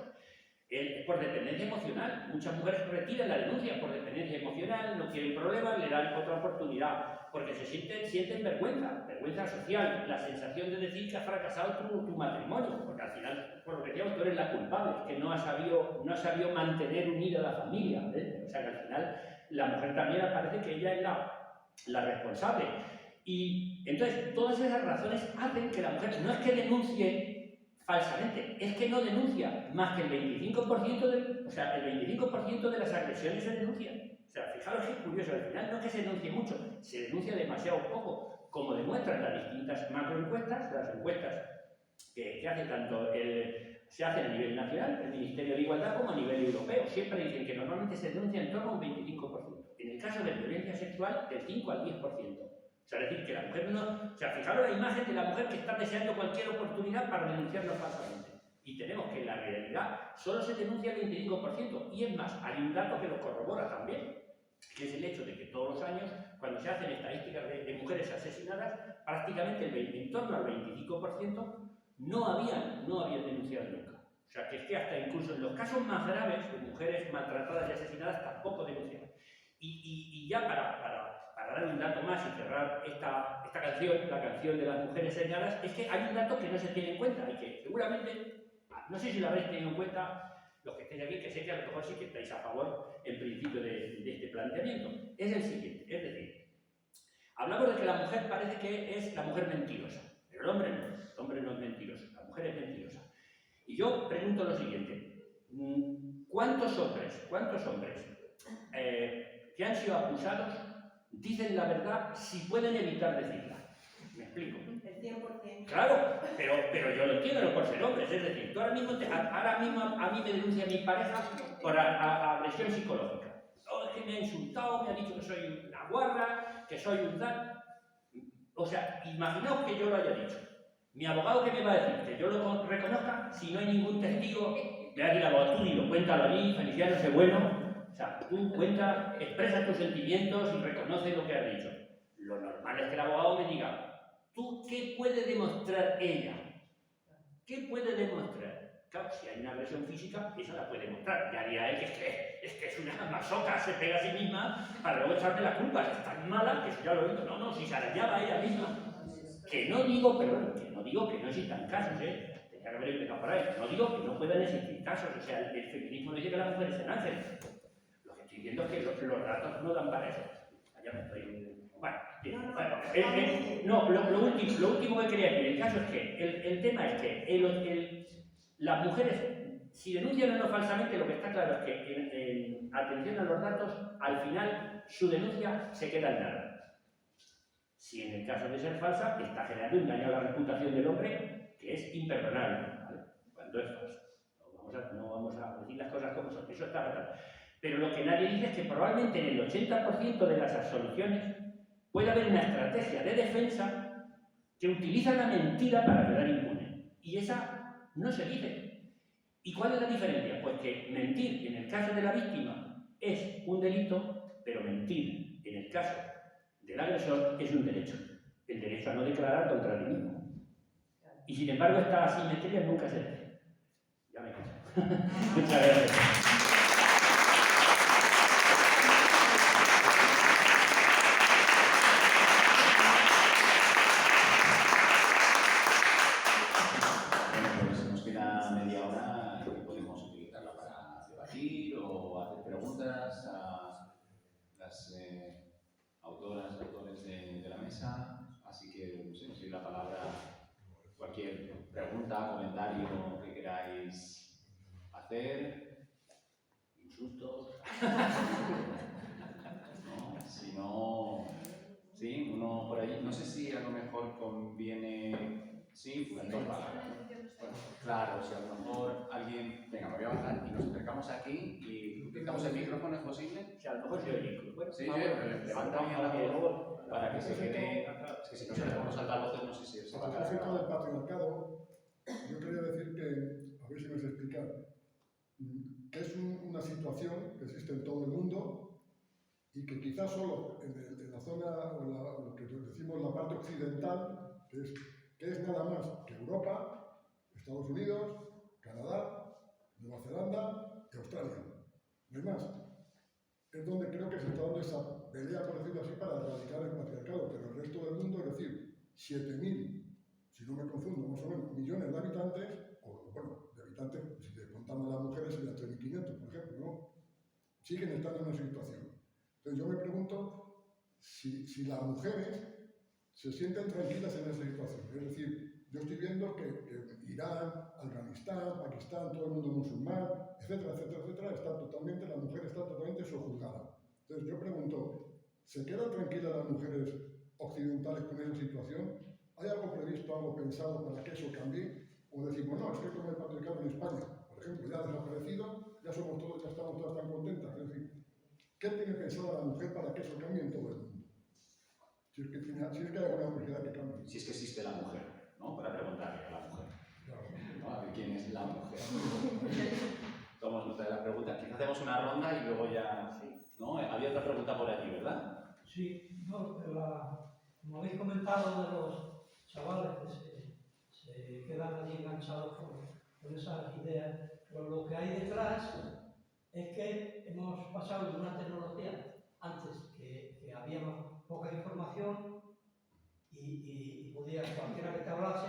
Por dependencia emocional. Muchas mujeres retiran la denuncia por dependencia emocional, no quieren problemas, le dan otra oportunidad, porque sienten vergüenza social, la sensación de decir que has fracasado tu matrimonio, porque al final, por lo que decíamos, tú eres la culpable, que no has sabido mantener unida la familia, ¿eh? O sea que al final la mujer también parece que ella es la responsable. Y entonces todas esas razones hacen que la mujer no es que denuncie falsamente, es que no denuncia más que el 25% de las agresiones se denuncian. O sea, fijaros que es curioso, al final no es que se denuncie mucho, se denuncia demasiado poco, como demuestran las distintas macroencuestas, las encuestas que hace se hacen a nivel nacional, el Ministerio de Igualdad, como a nivel europeo. Siempre dicen que normalmente se denuncia en torno a un 25%. En el caso de violencia sexual, del 5 al 10%. O sea, es decir, que la mujer no... O sea, fijaros la imagen de la mujer que está deseando cualquier oportunidad para denunciarlo falsamente. Y tenemos que en la realidad solo se denuncia el 25%. Y es más, hay un dato que lo corrobora también, que es el hecho de que todos los años, cuando se hacen estadísticas de mujeres asesinadas, prácticamente en torno al 25% no habían denunciado nunca. O sea, que es que hasta incluso en los casos más graves de mujeres maltratadas y asesinadas tampoco denuncian. Y ya para dar un dato más y cerrar esta canción, la canción de las mujeres señaladas, es que hay un dato que no se tiene en cuenta y que seguramente, no sé si lo habréis tenido en cuenta los que estéis aquí, que sé que a lo mejor sí que estáis a favor en principio de este planteamiento. Es el siguiente, es decir, hablamos de que la mujer parece que es la mujer mentirosa, pero el hombre no es mentiroso, la mujer es mentirosa. Y yo pregunto lo siguiente, ¿cuántos hombres que han sido acusados dicen la verdad si pueden evitar decirla? ¿Me explico? El 100%. Claro, pero yo lo entiendo, no por ser hombres. Es decir, tú ahora mismo a mí me denuncia mi pareja por agresión psicológica. Oh, es que me ha insultado, me ha dicho que soy una guarra, que soy un tal... O sea, imaginaos que yo lo haya dicho. Mi abogado, ¿qué me va a decir? Que yo lo reconozca si no hay ningún testigo. Me va a decir el abogado, tú dilo, cuéntalo a mí, Feliciano, sé bueno. O sea, tú cuenta, expresa tus sentimientos y reconoce lo que has dicho. Lo normal es que el abogado me diga, ¿tú qué puede demostrar ella? ¿Qué puede demostrar? Claro, si hay una agresión física, esa la puede demostrar. Ya dirá él que es una masoca, se pega a sí misma para luego echarme las culpas. Es tan mala que eso ya lo he visto. No, si se arañaba ella misma. Que no digo que no existan casos, tendría que haber empezado por ahí. No digo que no puedan existir casos, o sea, el feminismo no dice que las mujeres sean ángeles. Lo que estoy diciendo es que los datos no dan para eso. Ya me estoy... Bueno, bien, no, lo último que quería decir, el caso es que, el tema es que las mujeres, si denuncian o no falsamente, lo que está claro es que en atención a los datos, al final su denuncia se queda en nada. Si en el caso de ser falsa, está generando un daño a la reputación del hombre que es imperdonable, ¿vale? Cuando es falsa. No vamos a decir las cosas como son, eso está fatal. Pero lo que nadie dice es que probablemente en el 80% de las absoluciones puede haber una estrategia de defensa que utiliza la mentira para quedar impune. Y esa no se dice. ¿Y cuál es la diferencia? Pues que mentir en el caso de la víctima es un delito, pero mentir en el caso del agresor es un derecho. El derecho a no declarar contra ti mismo. Y sin embargo, esta asimetría nunca se dice. Ya me canso. Muchas gracias. Preguntas a las autoras, autores de la mesa, así que no sé, os doy la palabra. Cualquier pregunta, comentario que queráis hacer, insultos. No, si no, sí, uno por ahí. No sé si a lo mejor conviene, sí, las dos palabras. Bueno, claro, si a lo mejor alguien, venga, me voy a bajar y nos acercamos aquí y utilizamos el micrófono, ¿es posible? Si a lo mejor se oye incluso. Bueno, sí, levanta bien la voz para que se quede. Es que si no se le ponemos altavoces, no sé si se va a quedar. Respecto del patriarcado, yo quería decir que, a ver si me sé explicar, que es una situación que existe en todo el mundo y que quizás solo en la zona, o lo que decimos la parte occidental, que es nada más que Europa, Estados Unidos, Canadá, Nueva Zelanda y Australia. No hay más. Es donde creo que se está dando esa pelea, por decirlo así, para erradicar el patriarcado, pero el resto del mundo, es decir, 7.000, si no me confundo, más o menos, millones de habitantes, o bueno, de habitantes, si le contamos a las mujeres serían 3.500, por ejemplo, ¿no? Siguen estando en una situación. Entonces yo me pregunto si las mujeres se sienten tranquilas en esa situación. Es decir, yo estoy viendo que Irán, Afganistán, Pakistán, todo el mundo musulmán, etcétera, etcétera, etcétera, la mujer está totalmente sojuzgada. Entonces yo pregunto, ¿se quedan tranquilas las mujeres occidentales con esa situación? ¿Hay algo previsto, algo pensado para que eso cambie? O decimos, no, es que como el patriarcado en España, por ejemplo, ya ha desaparecido, ya estamos todas tan contentas. Es decir, ¿qué tiene pensado la mujer para que eso cambie en todo el mundo? Si es que hay alguna posibilidad que cambie. Si es que existe la mujer, ¿no? Para preguntarle a la mujer. Claro. ¿No? A ver quién es la mujer. Tomamos nota de la pregunta. Quizá hacemos una ronda y luego ya... ¿No? Había otra pregunta por aquí, ¿verdad? Sí, no, como habéis comentado de los chavales que se quedan allí enganchados con esas ideas, pero lo que hay detrás es que hemos pasado de una tecnología antes que había poca información y podía cualquiera que te hablase,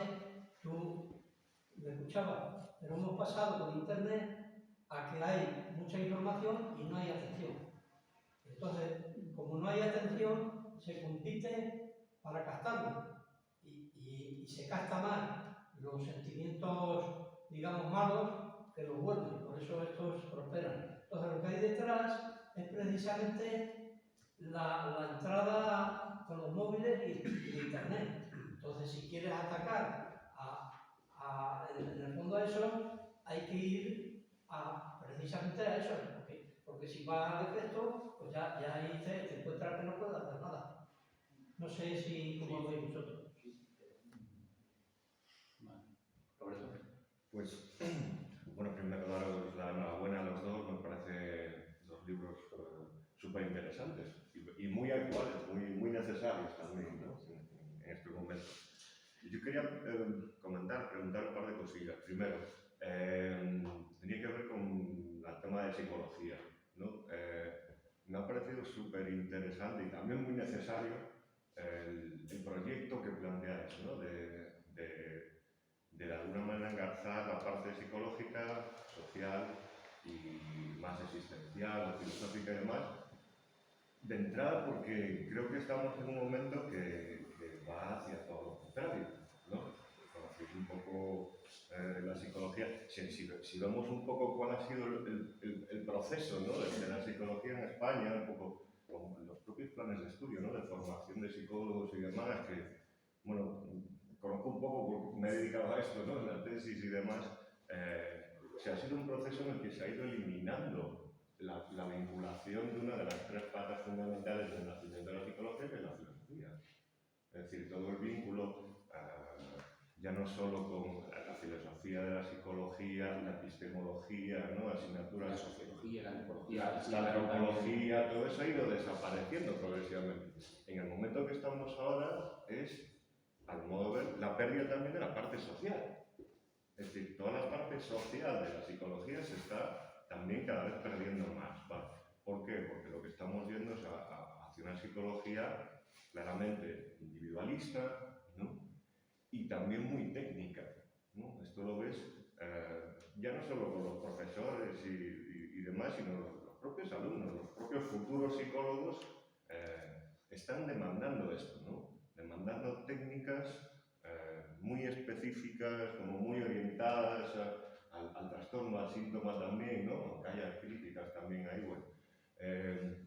tú le escuchabas, pero hemos pasado con internet a que hay mucha información y no hay atención. Entonces, como no hay atención, se compite para captarlo y se capta más los sentimientos, digamos, malos que los buenos, por eso estos prosperan. Entonces, lo que hay detrás es precisamente la entrada con los móviles y internet. Entonces, si quieres atacar en el fondo a eso, hay que ir precisamente a eso, porque si va al efecto, pues ya ahí te encuentras que no puedes hacer nada. No sé si cómo lo veis vosotros. Vale. Roberto. Pues, bueno, primero daros la enhorabuena a los dos, me parece dos libros súper interesantes y muy actuales, muy necesarios también, ¿no? En estos momentos. Y yo quería preguntar un par de cosillas. Primero, tenía que ver con el tema de psicología, ¿no? Me ha parecido súper interesante y también muy necesario el proyecto que planteáis, ¿no? De alguna manera engarzar la parte psicológica, social y más existencial, filosófica y demás. De entrada, porque creo que estamos en un momento que va hacia todo lo contrario, ¿no? Conocéis un poco la psicología. Si vemos un poco cuál ha sido el proceso, ¿no?, de la psicología en España, un poco con los propios planes de estudio, ¿no?, de formación de psicólogos y demás, que, bueno, conozco un poco porque me he dedicado a esto, ¿no?, en la tesis y demás. Ha sido un proceso en el que se ha ido eliminando la vinculación de una de las tres patas fundamentales del nacimiento de la psicología, que es la filosofía. Es decir, todo el vínculo, ya no solo con la filosofía de la psicología, la epistemología, ¿no?, asignaturas, La sociología, la antropología, la antropología, todo eso ha ido desapareciendo progresivamente. En el momento que estamos ahora es, al modo de ver, la pérdida también de la parte social. Es decir, toda la parte social de la psicología se está también cada vez perdiendo más, ¿vale? ¿Por qué? Porque lo que estamos viendo es hacia una psicología claramente individualista, ¿no?, y también muy técnica, ¿no? Esto lo ves ya no solo con los profesores y demás, sino los propios alumnos, los propios futuros psicólogos están demandando esto, ¿no? Demandando técnicas muy específicas, como muy orientadas al trastorno, al síntoma también, ¿no?, aunque haya críticas también ahí, bueno.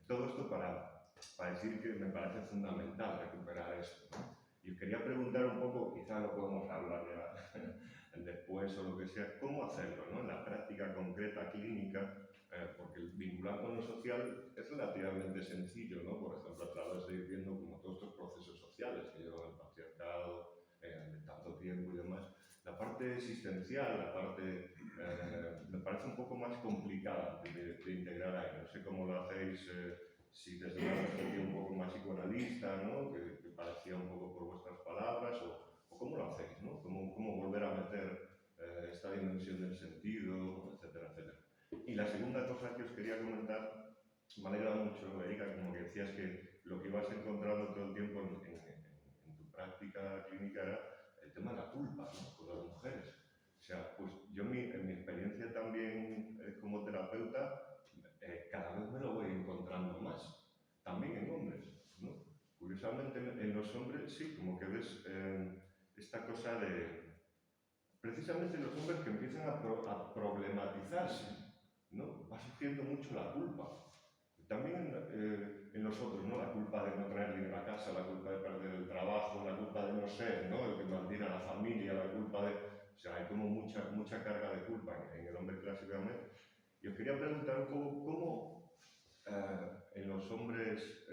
Todo esto para decir que me parece fundamental recuperar esto, ¿no? Y os quería preguntar un poco, quizás lo podemos hablar ya después o lo que sea, cómo hacerlo, ¿no?, en la práctica concreta, clínica, porque el vincular con lo social es relativamente sencillo, ¿no? Por ejemplo, a través de ir viendo como todos estos procesos sociales que llevan el patriarcado de tanto tiempo y demás. La parte existencial, la parte, me parece un poco más complicada de integrar ahí. No sé cómo lo hacéis, si desde una perspectiva un poco más psicoanalista, ¿no?, que parecía un poco por vuestras palabras, o cómo lo hacéis, ¿no? Cómo volver a meter esta dimensión del sentido, etcétera, etcétera. Y la segunda cosa que os quería comentar, me ha alegrado mucho, Erika, como que decías que lo que ibas encontrando todo el tiempo en tu práctica clínica era el tema de la culpa, ¿no?, con las mujeres. O sea, pues yo en mi experiencia también como terapeuta, cada vez me lo voy encontrando más, también en hombres, ¿no? Curiosamente en los hombres sí, como que ves esta cosa de, precisamente los hombres que empiezan a problematizarse, ¿no? Va surgiendo mucho la culpa. También en nosotros, ¿no?, la culpa de no traer dinero a casa, la culpa de perder el trabajo, la culpa de no ser, ¿no?, el que mantiene a la familia, la culpa de... O sea, hay como mucha carga de culpa en el hombre clásicamente. Y os quería preguntar un poco cómo en los hombres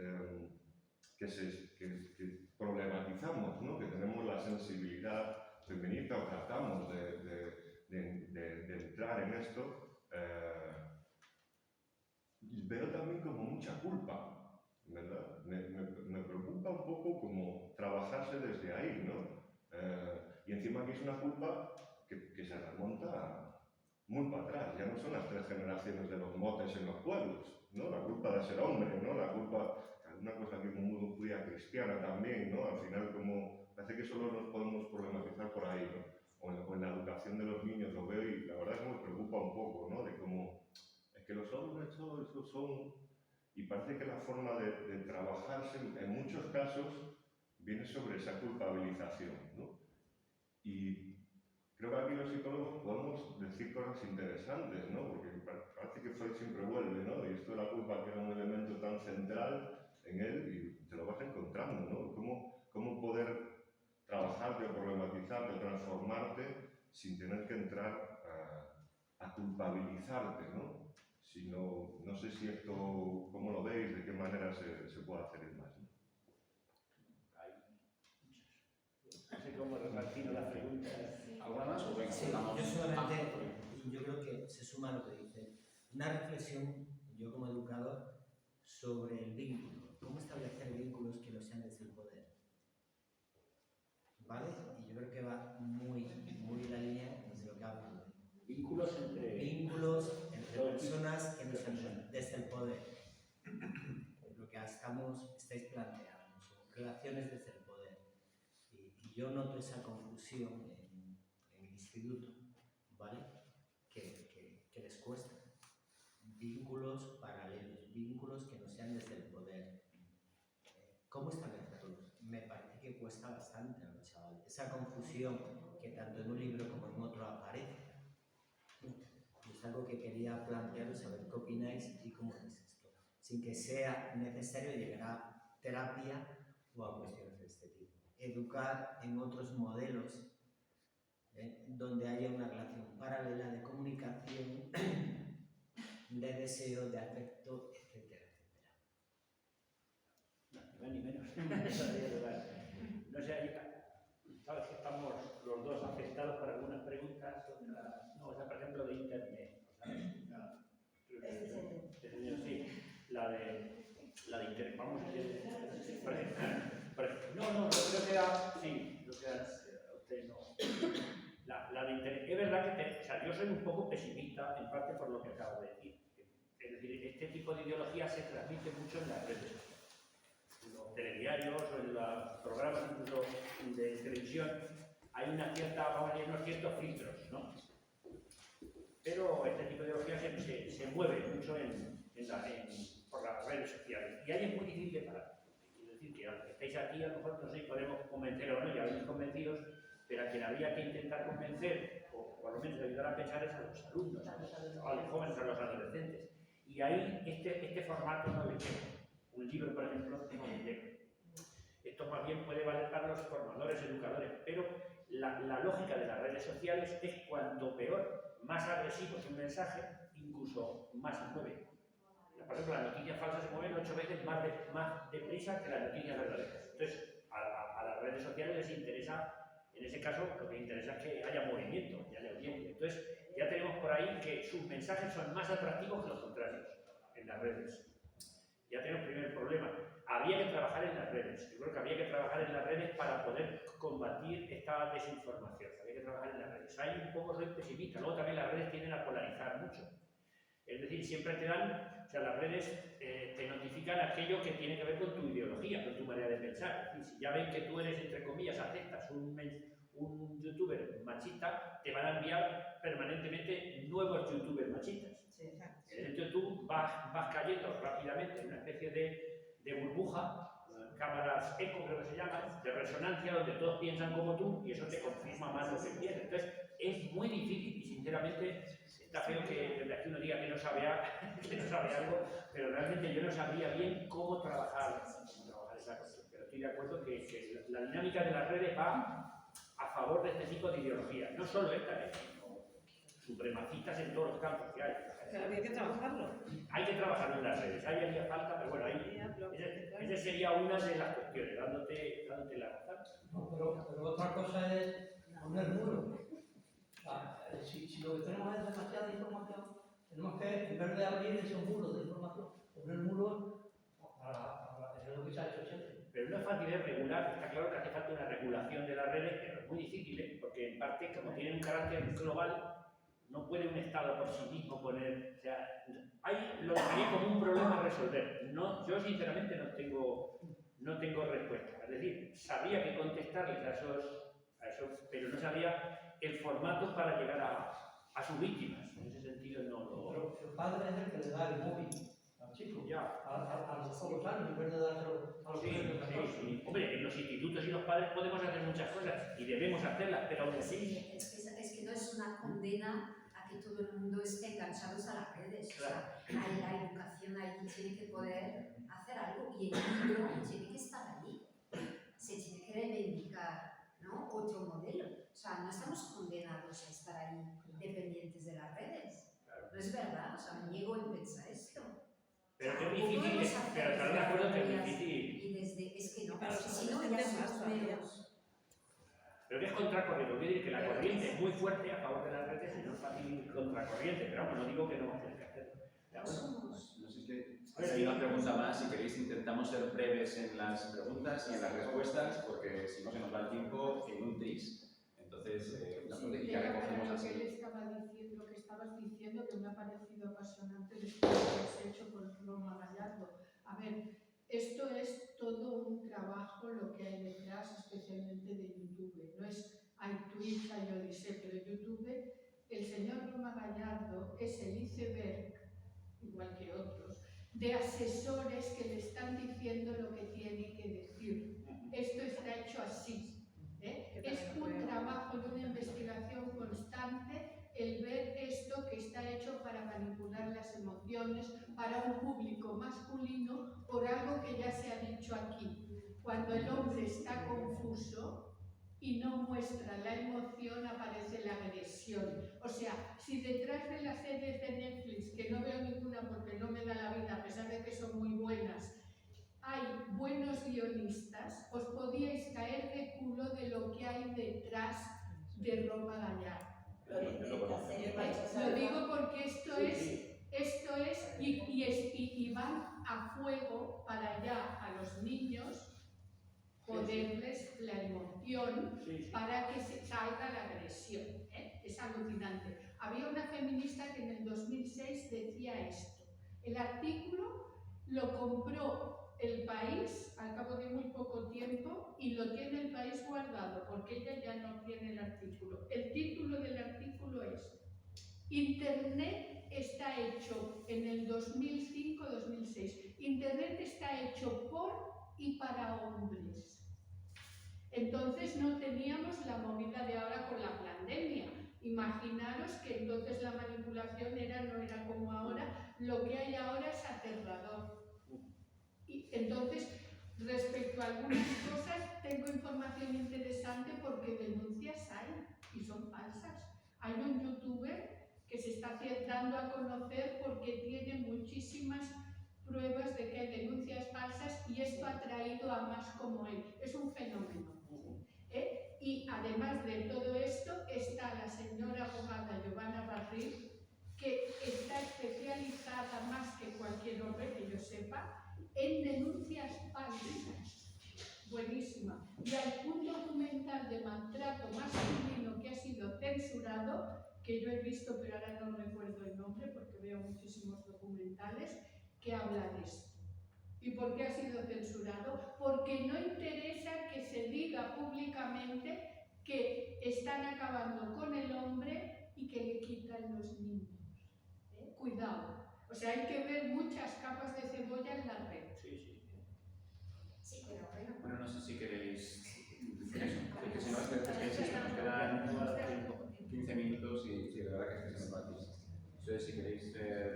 que problematizamos, ¿no?, que tenemos la sensibilidad feminista o tratamos de entrar en esto, veo también como mucha culpa, ¿verdad? Me preocupa un poco como trabajarse desde ahí, ¿no? Y encima que es una culpa que se remonta muy para atrás, ya no son las 3 generaciones de los motes en los pueblos, ¿no? La culpa de ser hombre, ¿no? La culpa, una cosa que muy cristiana también, ¿no? Al final como, parece que solo nos podemos problematizar por ahí, ¿no? O en la educación de los niños lo veo y la verdad es que me preocupa un poco, ¿no? De cómo que los hombres eso son, y parece que la forma de trabajarse en muchos casos viene sobre esa culpabilización, ¿no? Y creo que aquí los psicólogos podemos decir cosas interesantes, ¿no? Porque parece que Freud siempre vuelve, ¿no? Y esto de la culpa que era un elemento tan central en él y te lo vas encontrando, ¿no? Cómo poder trabajarte o problematizarte o transformarte sin tener que entrar a culpabilizarte, ¿no? Sino, no sé si esto, ¿cómo lo veis? ¿De qué manera se puede hacer más? ¿No? No sé cómo repartir las preguntas. ¿Alguna más o venga? Sí, yo solamente, yo creo que se suma a lo que dice, una reflexión, yo como educador, sobre el vínculo, cómo establecer vínculos que no sean desde el poder, ¿vale? Y yo creo que va muy en la línea de lo que hablo. Vínculos entre personas que no sean desde el poder, lo que estáis planteando, son relaciones desde el poder. Y yo noto esa confusión en el instituto, ¿vale? esa confusión que tanto en un libro como en otro aparece. Y es algo que quería plantearos, saber qué opináis y cómo veis esto, sin que sea necesario llegar a terapia o a cuestiones de este tipo. Educar en otros modelos donde haya una relación paralela de comunicación, de deseo, de afecto, etcétera, etcétera. No, ni menos. No sé, sabes que estamos los dos afectados por algunas preguntas, otras no, o sea, por ejemplo, de Internet. Sí, la de Internet, vamos a decir, no, yo creo que era, sí, lo que usted no. La de Internet, es verdad que o sea, yo soy un poco pesimista, en parte por lo que acabo de decir. Es decir, este tipo de ideología se transmite mucho en las redes sociales. En los telediarios o en los programas incluso de televisión hay una cierta, vamos a decir, unos ciertos filtros, ¿no? Pero este tipo de ideología se mueve mucho por las redes sociales y ahí es muy difícil de parar. Quiero decir que aunque estéis aquí, a lo mejor no sé si podemos convencer o no, ya habéis convencidos, pero a quien habría que intentar convencer, o por lo menos ayudar a pensar, es a los alumnos, a los jóvenes, a los adolescentes. Y ahí este formato no le llega. Un libro, por ejemplo, no le llega. Esto más bien puede valer para los formadores, educadores, pero la lógica de las redes sociales es cuanto peor, más agresivo es un mensaje, incluso más se mueve. Por ejemplo, las noticias falsas se mueven 8 veces más deprisa que las noticias verdaderas. Entonces, a las redes sociales les interesa, en ese caso, lo que interesa es que haya movimiento, que haya audiencia. Entonces, ya tenemos por ahí que sus mensajes son más atractivos que los contrarios en las redes. Ya tenemos el primer problema. Había que trabajar en las redes. Yo creo que había que trabajar en las redes para poder combatir esta desinformación. Había que trabajar en las redes. Ahí un poco soy pesimista. Luego también las redes tienden a polarizar mucho. Es decir, siempre te dan, o sea, las redes te notifican aquello que tiene que ver con tu ideología, con tu manera de pensar. Es decir, si ya ven que tú eres, entre comillas, aceptas un youtuber machista, te van a enviar permanentemente nuevos youtubers machistas. Sí, exacto. Entonces tú vas cayendo rápidamente en una especie de burbuja, cámaras eco creo que se llaman, de resonancia, donde todos piensan como tú y eso te confirma más lo que piensas. Entonces es muy difícil y sinceramente está feo que desde aquí uno diga que no sabe algo, pero realmente yo no sabría bien cómo trabajar esa cuestión. Pero estoy de acuerdo que la dinámica de las redes va a favor de este tipo de ideología, no solo esta, sino supremacistas en todos los campos que hay. Pero había que trabajarlo. Hay que trabajarlo en las redes, ahí haría falta, pero bueno, esa sería una de las cuestiones, dándote la razón. No, pero otra cosa es poner muros. O sea, si lo que tenemos es demasiada información, tenemos que, en vez de abrir esos muros de información, poner muros para es lo que se ha hecho siempre. Pero no es fácil de regular, está claro que hace falta una regulación de las redes, pero es muy difícil, porque en parte, como tienen un carácter global, no puede un Estado por sí mismo poner, o sea, lo dejaría como un problema a resolver. No, yo sinceramente no tengo respuesta. Es decir, sabía que contestarles a esos, pero no sabía el formato para llegar a sus víctimas. En ese sentido no lo... Pero el padre es el que le da el móvil al chico, Ya. a los pocos años, en vez de dárselo a los niños. Sí. Hombre, en los institutos y los padres podemos hacer muchas cosas y debemos hacerlas, pero aún así... Es que no es una condena a que todo el mundo esté enganchados a las redes. Claro. O sea, la educación ahí tiene que poder hacer algo y el libro tiene que estar allí. Se tiene que reivindicar, ¿no? Otro modelo. O sea, no estamos condenados a estar ahí dependientes de las redes. Claro. No es verdad, o sea, me niego a pensar esto. Pero O que sea, es difícil, podemos hacer pero estar de acuerdo que es fotografías difícil. Y desde, es que no, Pero es que si no entender ya más somos todavía. menos. Pero que es contracorriente, quiero decir que la corriente es muy fuerte a favor de las redes y no es fácil ir contracorriente, pero vamos, no digo que no vamos a tener que hacerlo. Ya, No bueno. somos. No sé, es que hay una pregunta más. Si queréis, intentamos ser breves en las preguntas y en las respuestas, porque si no se nos va el tiempo en un tris. Entonces, una pregunta y ya recogemos así. Lo que estabas diciendo, que me ha parecido apasionante el estudio que has hecho con Roma Gallardo. A ver, esto es todo un trabajo lo que hay detrás, especialmente de YouTube. No es hay Twitch, hay Odisea, pero YouTube, el señor Roma Gallardo es el iceberg, igual que otros, de asesores que le están diciendo lo que tiene que decir. Esto está hecho así. es un trabajo de una investigación constante el ver esto que está hecho para manipular las emociones para un público masculino por algo que ya se ha dicho aquí. Cuando el hombre está confuso y no muestra la emoción, aparece la agresión. O sea, si detrás de las series de Netflix, que no veo ninguna porque no me da la vida, a pesar de que son muy buenas, hay buenos guionistas, os podíais caer de culo de lo que hay detrás de Roma Gallardo. Lo digo porque esto es y van a fuego para allá a los niños, ponerles la emoción para que se salga la agresión. Es alucinante. Había una feminista que en el 2006 decía esto. El artículo lo compró El País al cabo de muy poco tiempo y lo tiene El País guardado porque ella ya no tiene el artículo. El título del artículo es Internet está hecho en el 2005-2006. Internet está hecho por y para hombres. Entonces no teníamos la movida de ahora con la pandemia. Imaginaros que entonces la manipulación no era como ahora, lo que hay ahora es aterrador. Y entonces, respecto a algunas cosas, tengo información interesante porque denuncias hay y son falsas. Hay un youtuber que se está dando a conocer porque tiene muchísimas pruebas de que hay denuncias falsas y esto ha traído a más como él. Es un fenómeno. Y además de todo esto está la señora abogada Giovanna Barril, que está especializada más que cualquier hombre que yo sepa en denuncias falsas. Buenísima. Y hay un documental de maltrato masculino que ha sido censurado, que yo he visto pero ahora no recuerdo el nombre porque veo muchísimos documentales, que habla de esto. ¿Y por qué ha sido censurado? Porque no interesa que se diga públicamente que están acabando con el hombre y que le quitan los niños. Cuidado. O sea, hay que ver muchas capas de cebolla en la red. Sí, pero bueno. Bueno, no sé si queréis... que si no, es que nos quedan 15 minutos y de verdad que se me va. Entonces, si queréis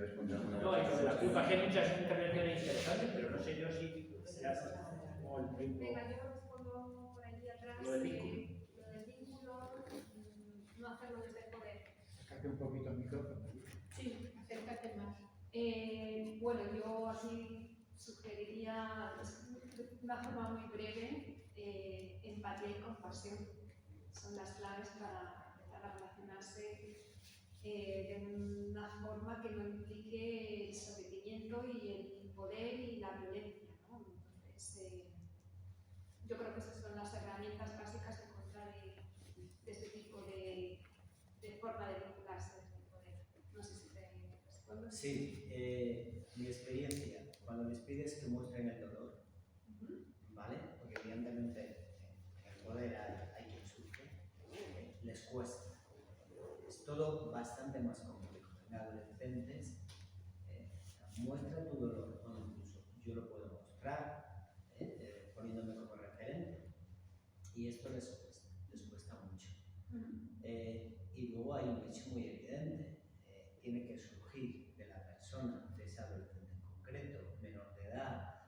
responder alguna No, y sobre la culpa, que hay muchas intervenciones interesantes, pero no sé yo si será como el ritmo. Venga, yo respondo por allí atrás. Lo del vínculo. Lo del vínculo, no hacerlo desde el poder. Acércate un poquito al micrófono. Sí, acércate más. Bueno, yo aquí sugeriría de una forma muy breve empatía y compasión. Son las claves para empezar a relacionarse de una forma que no implique el sometimiento y el poder y la violencia, ¿no? Entonces, yo creo que esas son las herramientas básicas en contra de este tipo de forma de vincularse desde el poder. No sé si te respondo. Sí, mi experiencia, cuando les pides que muestren el dolor, ¿vale? Porque evidentemente en el poder hay quien sufre, les cuesta. Es todo bastante más complejo. En adolescentes, muestra tu dolor, o incluso yo lo puedo mostrar, poniéndome como referente. Y esto les cuesta mucho. Y luego hay un hecho muy evidente. Tiene que surgir de la persona, de ese adolescente en concreto, menor de edad.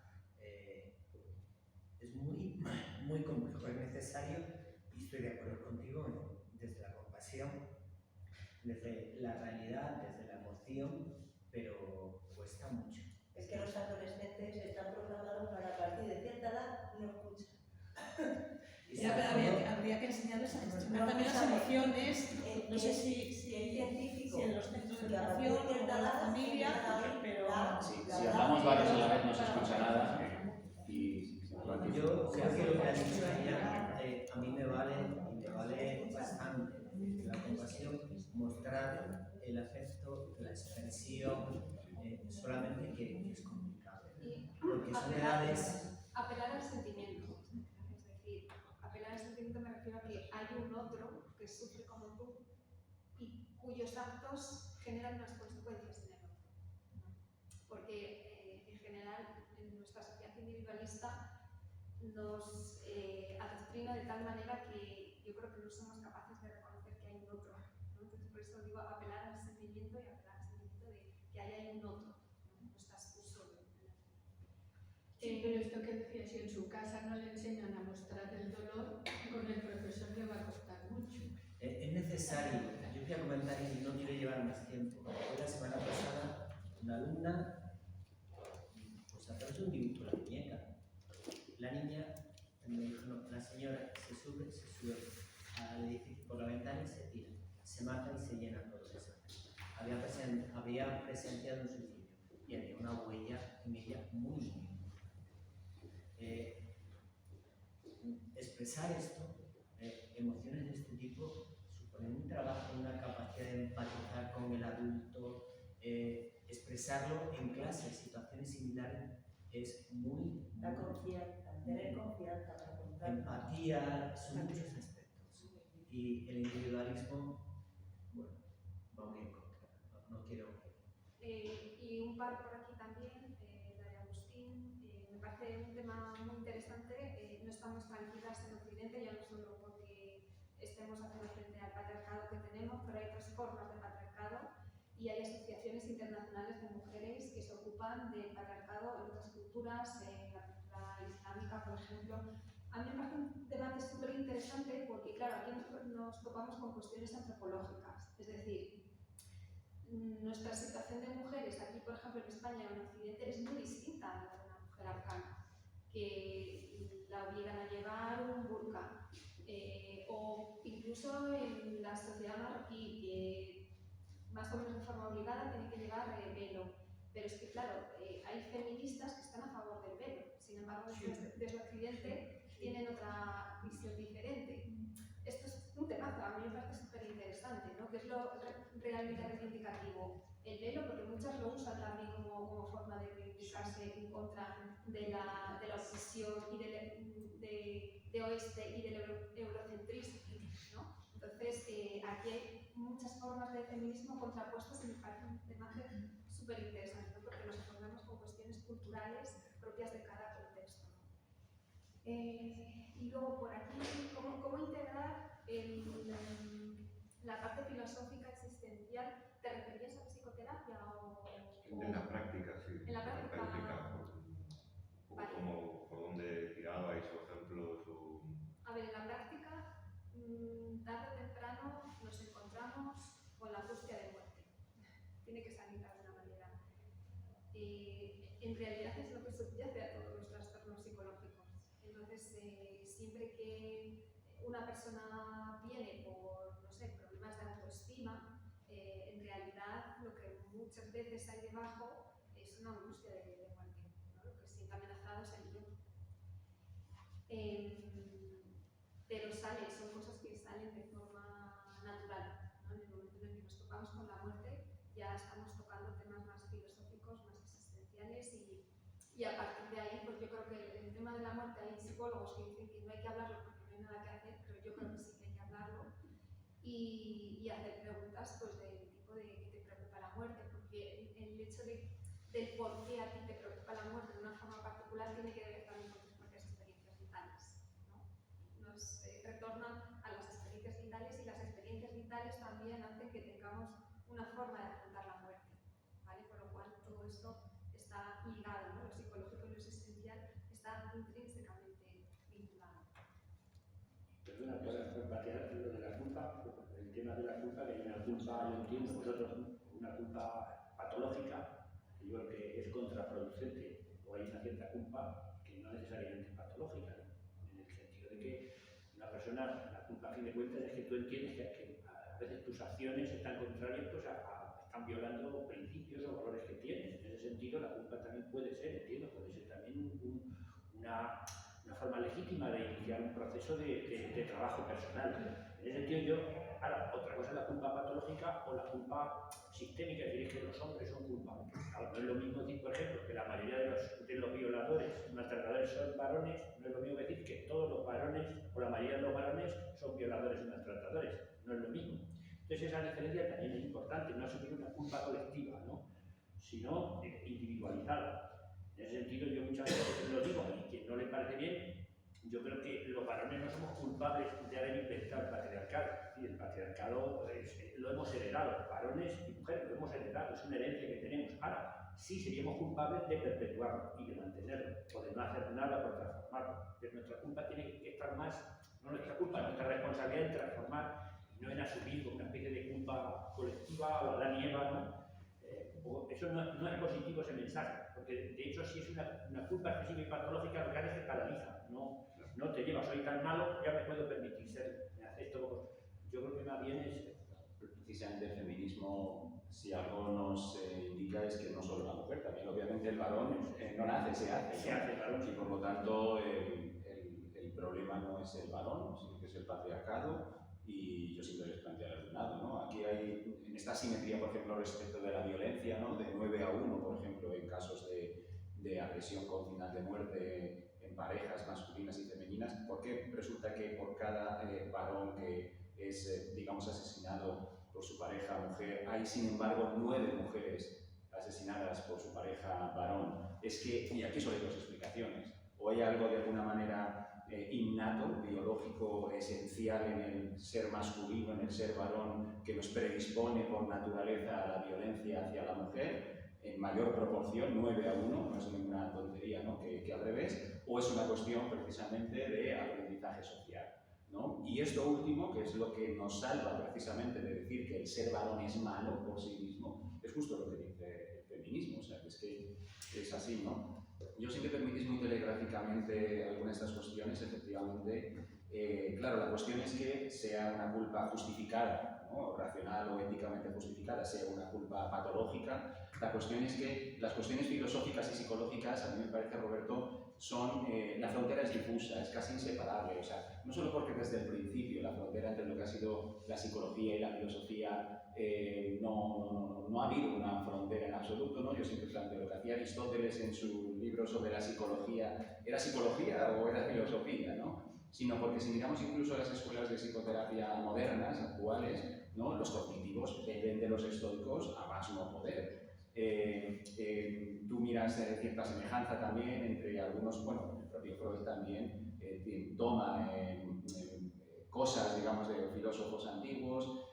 Es muy complejo. Es necesario, y estoy de acuerdo contigo, desde la compasión, desde la realidad, desde la emoción, pero cuesta mucho. Es que los adolescentes están programados para a partir de cierta edad no escuchan. Habría que enseñarles a gestionar también las emociones. No sé si es científico. en los centros de educación o en la familia, pero... Si hablamos varios a la vez no se escucha nada. Yo creo que lo que ha dicho ella a mí me vale bastante. La compasión, mostrar el afecto, la expresión, solamente que es complicado. Porque son edades... Apelar al sentimiento. Es decir, apelar al sentimiento me refiero a que hay un otro que sufre como tú y cuyos actos generan unas consecuencias en el otro. Porque en general en nuestra sociedad individualista nos adoctrina de tal manera que yo creo que no somos capaces de reconocer que hay un otro, ¿no? Entonces, por eso digo, apelar al sentimiento y apelar al sentimiento de que ahí hay un otro, ¿no? No estás tú solo. Sí, pero esto que decía, si en su casa no le enseñan a mostrar el dolor, con el profesor le va a costar mucho. Es necesario, yo voy a comentar y no quiero llevar más tiempo. Fue la semana pasada una alumna, pues a través de un dibujo de la muñeca. La niña me dijo, no, la señora se sube al edificio por la ventana y se tira, se mata y se llena todo de sangre. Había presenciado un suicidio y había una huella en ella muy expresar esto, emociones de este tipo, supone un trabajo, una capacidad de empatizar con el adulto, expresarlo en clase, situaciones similares, es muy... La confianza, tener confianza para contar. Empatía, son muchos aspectos. Y el individualismo, bueno, va muy en contra, no quiero... Y un par por aquí también, la de Agustín, me parece un tema muy interesante. No estamos tranquilas en Occidente, ya no solo porque estemos haciendo frente al patriarcado que tenemos, pero hay otras formas de patriarcado y hay asociaciones internacionales de mujeres que se ocupan del patriarcado en otras culturas, en la cultura islámica, por ejemplo. A mí me parece un debate súper interesante porque, claro, aquí nos topamos con cuestiones antropológicas, es decir, nuestra situación de mujeres aquí, por ejemplo, en España o en Occidente, es muy distinta a la de una mujer afgana, que la obligan a llevar un burka, o incluso en la sociedad marroquí, que más o menos de forma obligada tiene que llevar velo. Pero es que, claro, hay feministas que están a favor del velo, sin embargo, desde Occidente tienen otra visión diferente. Esto es un temazo, a mí me parece súper interesante, ¿no? ¿Qué es lo realmente reivindicativo? El velo, porque muchas lo usan también como forma de reivindicarse en contra de la obsesión y de oeste y del eurocentrismo, ¿no? Entonces, aquí hay muchas formas de feminismo contrapuestas y me parece un tema súper interesante, ¿no? Porque nos encontramos con cuestiones culturales propias de cada contexto, ¿no? Y luego por aquí, ¿cómo integrar la parte filosófica existencial? ¿Te referías a psicoterapia o...? En la práctica, sí. En la práctica. Vale. Como por dónde tirabais o ejemplos o... A ver, en la práctica, tarde o temprano nos encontramos con la angustia de muerte. Tiene que salir de alguna manera. En realidad es lo que subyace a todos los trastornos psicológicos. Entonces, siempre que una persona viene por, no sé, problemas de autoestima, en realidad lo que muchas veces hay debajo es una angustia de muerte, ¿no? Lo que siente amenazado es el yo. Pero son cosas que salen de forma natural, ¿no? En el momento en el que nos topamos con la muerte, ya estamos tocando temas más filosóficos, más existenciales y a partir de ahí, pues yo creo que el tema de la muerte hay psicólogos que dicen que no hay que hablarlo porque no hay nada que hacer, pero yo creo que sí que hay que hablarlo y hacer preguntas pues del tipo de qué te preocupa la muerte, porque el hecho del por qué a ti te preocupa la muerte de una forma particular tiene que ver también con tus propias experiencias vitales, ¿no? Nos retornan a las experiencias vitales y las experiencias vitales también hacen que tengamos una forma de afrontar la muerte, ¿vale? Con lo cual todo esto está ligado, ¿no? Lo psicológico y lo existencial está intrínsecamente vinculado. Perdona, por plantear lo de la culpa, el tema de la culpa, que hay una culpa, yo entiendo, vosotros, una culpa patológica, que yo creo que es contraproducente, o hay una cierta culpa que no necesariamente es patológica, ¿no? En el sentido de que una persona, la culpa a fin de cuentas es que tú entiendes que a veces tus acciones están contrarias, pues están violando principios o valores que tienes. En ese sentido, la culpa también puede ser, entiendo, puede ser también una forma legítima de iniciar un proceso de trabajo personal. En ese sentido, ahora, otra cosa es la culpa patológica o la culpa sistémica, es decir, que los hombres son culpables. Ahora, no es lo mismo decir, por ejemplo, que la mayoría de los violadores, maltratadores son varones, no es lo mismo decir que todos los varones o la mayoría de los varones son violadores y maltratadores, no es lo mismo. Entonces esa diferencia también es importante, no asumir una culpa colectiva, ¿no? Sino individualizada. En ese sentido yo muchas veces lo digo, y quien no le parece bien, yo creo que los varones no somos culpables de haber inventado el patriarcado. Y el patriarcado lo hemos heredado, varones y mujeres lo hemos heredado, es una herencia que tenemos. Ahora, sí seríamos culpables de perpetuarlo y de mantenerlo, o de no hacer nada por transformarlo. Pero nuestra culpa tiene que estar más, no nuestra culpa, nuestra responsabilidad en transformar y no en asumir como una especie de culpa colectiva o la nieva, ¿no? Eso no es positivo ese mensaje, porque de hecho si es una culpa excesiva y patológica, lo que hace es que paraliza, no te lleva, soy tan malo, ya me puedo permitir ser, esto, yo creo que más bien es... Precisamente el feminismo, si algo nos indica es que no solo la mujer, también obviamente el varón no nace, se hace. Se hace varón. Y por lo tanto el problema no es el varón, sino que es el patriarcado. Y yo siempre les planteo de lado, ¿no? Aquí hay, en esta simetría, por ejemplo, respecto de la violencia, ¿no? De 9-1, por ejemplo, en casos de agresión con final de muerte en parejas masculinas y femeninas, ¿por qué resulta que por cada varón que es, digamos, asesinado por su pareja mujer, hay, sin embargo, 9 mujeres asesinadas por su pareja varón? Es que, y aquí solo hay dos explicaciones, o hay algo de alguna manera innato, biológico, esencial en el ser masculino, en el ser varón, que nos predispone por naturaleza a la violencia hacia la mujer, en mayor proporción, 9-1, no es ninguna tontería, ¿no? que al revés, o es una cuestión precisamente de aprendizaje social, ¿no? Y esto último, que es lo que nos salva precisamente de decir que el ser varón es malo por sí mismo, es justo lo que dice el feminismo, o sea, que es así, ¿no? Yo, si me permitís muy telegráficamente algunas de estas cuestiones, efectivamente, claro, la cuestión es que sea una culpa justificada, ¿no? Racional o éticamente justificada, sea una culpa patológica. La cuestión es que las cuestiones filosóficas y psicológicas, a mí me parece, Roberto, son, la frontera es difusa, es casi inseparable, o sea, no solo porque desde el principio la frontera entre lo que ha sido la psicología y la filosofía no ha habido una frontera en absoluto, ¿no? Yo siempre planteo lo que hacía Aristóteles en su libro sobre la psicología, ¿era psicología o era filosofía, no? Sino porque si miramos incluso las escuelas de psicoterapia modernas, actuales, ¿no? Los cognitivos beben de los estoicos a más no poder. Tú miras cierta semejanza también entre algunos, bueno, el propio Freud también toma cosas, digamos, de filósofos antiguos,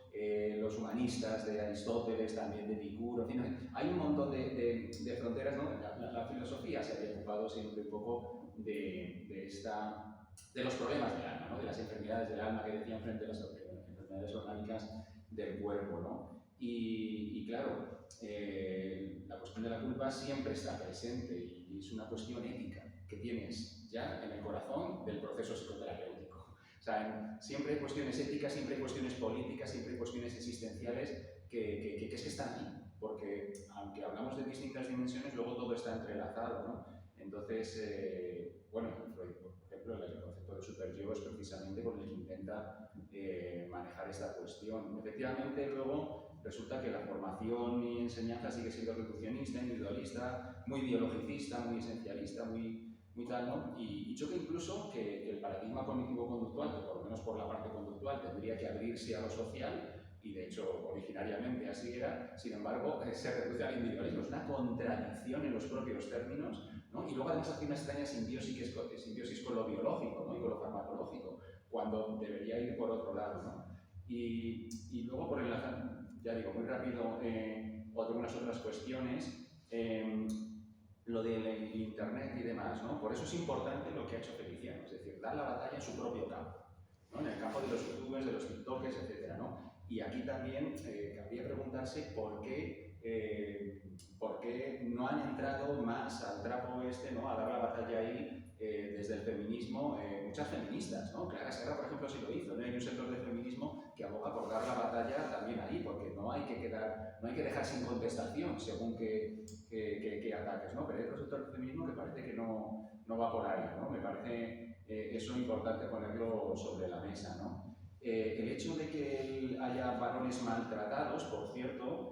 los humanistas de Aristóteles, también de Epicuro, en fin, hay un montón de fronteras, ¿no? La filosofía se había ocupado siempre un poco de los problemas del alma, ¿no? De las enfermedades del alma que decían frente a las enfermedades orgánicas del cuerpo, ¿no? Y claro, la cuestión de la culpa siempre está presente y es una cuestión ética que tienes ya en el corazón del proceso psicoterapéutico. O sea, siempre hay cuestiones éticas, siempre hay cuestiones políticas, siempre hay cuestiones existenciales que es que están ahí, porque aunque hablamos de distintas dimensiones, luego todo está entrelazado, ¿no? Entonces, bueno, Freud, por ejemplo, el concepto de superyo es precisamente con el que intenta manejar esta cuestión. Efectivamente, luego resulta que la formación y enseñanza sigue siendo reduccionista, individualista, muy biologicista, muy esencialista, muy tal, ¿no? Y choca incluso que el paradigma cognitivo-conductual, que por lo menos por la parte conductual tendría que abrirse a lo social, y de hecho originariamente así era, sin embargo se reduce al individualismo. Es una contradicción en los propios términos, ¿no? Y luego además hace una extraña simbiosis con lo biológico, ¿no? Y con lo farmacológico, cuando debería ir por otro lado, ¿no? Y luego, por enlazar, ya digo, muy rápido, algunas otras cuestiones, lo del internet y demás, ¿no? Por eso es importante lo que ha hecho Feliciano, es decir, dar la batalla en su propio campo, ¿no? En el campo de los youtubers, de los tiktokers, etcétera, ¿no? Y aquí también cabría preguntarse por qué no han entrado más al trapo este, ¿no? A dar la batalla ahí desde el feminismo, muchas feministas, ¿no? Clara Serra, por ejemplo, sí lo hizo, ¿no? Hay un sector del feminismo que aboga por dar la batalla también ahí, porque no hay que dejar sin contestación según qué ataques, ¿no? Pero hay otro sector del feminismo que parece que no va por ahí, ¿no? Me parece eso importante ponerlo sobre la mesa, ¿no? El hecho de que haya varones maltratados, por cierto,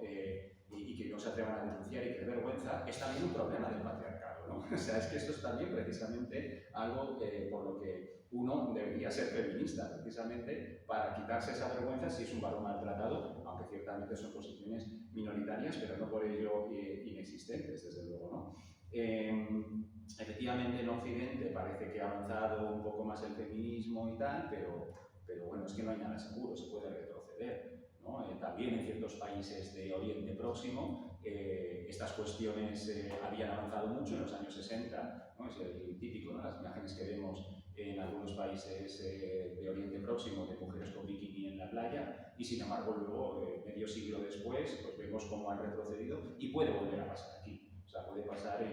y que no se atrevan a denunciar y que dé vergüenza, es también un problema del patriarcado, ¿no? O sea, es que esto es también precisamente algo por lo que uno debería ser feminista, precisamente para quitarse esa vergüenza si es un varón maltratado, aunque ciertamente son posiciones minoritarias, pero no por ello inexistentes, desde luego, ¿no? Efectivamente, en Occidente parece que ha avanzado un poco más el feminismo y tal, pero bueno, es que no hay nada seguro, se puede retroceder, ¿no? También en ciertos países de Oriente Próximo estas cuestiones habían avanzado mucho en los años 60, ¿no? Es el típico, ¿no? Las imágenes que vemos en algunos países de Oriente Próximo de mujeres con bikini en la playa, y sin embargo luego, medio siglo después, pues vemos cómo han retrocedido y puede volver a pasar aquí. O sea, puede pasar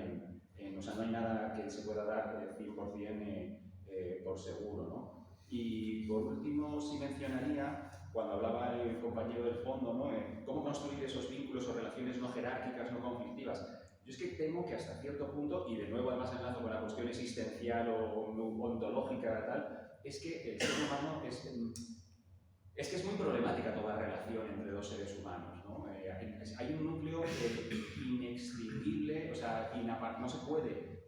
o sea, no hay nada que se pueda dar 100% por seguro, ¿no? Y por último, sí mencionaría, cuando hablaba el compañero del fondo, ¿no? Cómo construir esos vínculos o relaciones no jerárquicas, no conflictivas. Yo es que temo que hasta cierto punto, y de nuevo además enlazo con la cuestión existencial o ontológica tal, es que el ser humano es que es muy problemática toda relación entre dos seres humanos, ¿no? Hay un núcleo inextinguible, o sea, no se puede,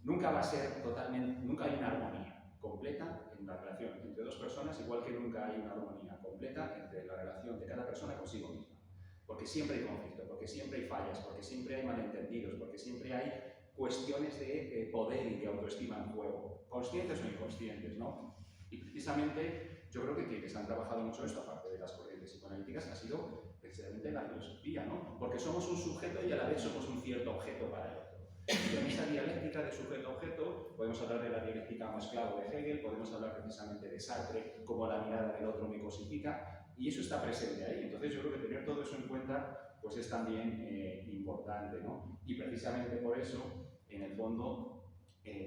nunca va a ser totalmente, nunca hay una armonía completa en la relación entre dos personas, igual que nunca hay una armonía completa entre la relación de cada persona consigo misma. Porque siempre hay conflicto, porque siempre hay fallas, porque siempre hay malentendidos, porque siempre hay cuestiones de poder y de autoestima en juego, conscientes o inconscientes, ¿no? Y precisamente yo creo que quienes han trabajado mucho esto, aparte de las corrientes psicoanalíticas, ha sido precisamente la filosofía, ¿no? Porque somos un sujeto y a la vez somos un cierto objeto para el otro. Y en esa dialéctica de sujeto-objeto podemos hablar de la dialéctica más clave de Hegel, podemos hablar precisamente de Sartre, como la mirada del otro me cosifica, y eso está presente ahí. Entonces yo creo que tener todo eso en cuenta pues es también importante, ¿no? Y precisamente por eso, en el fondo,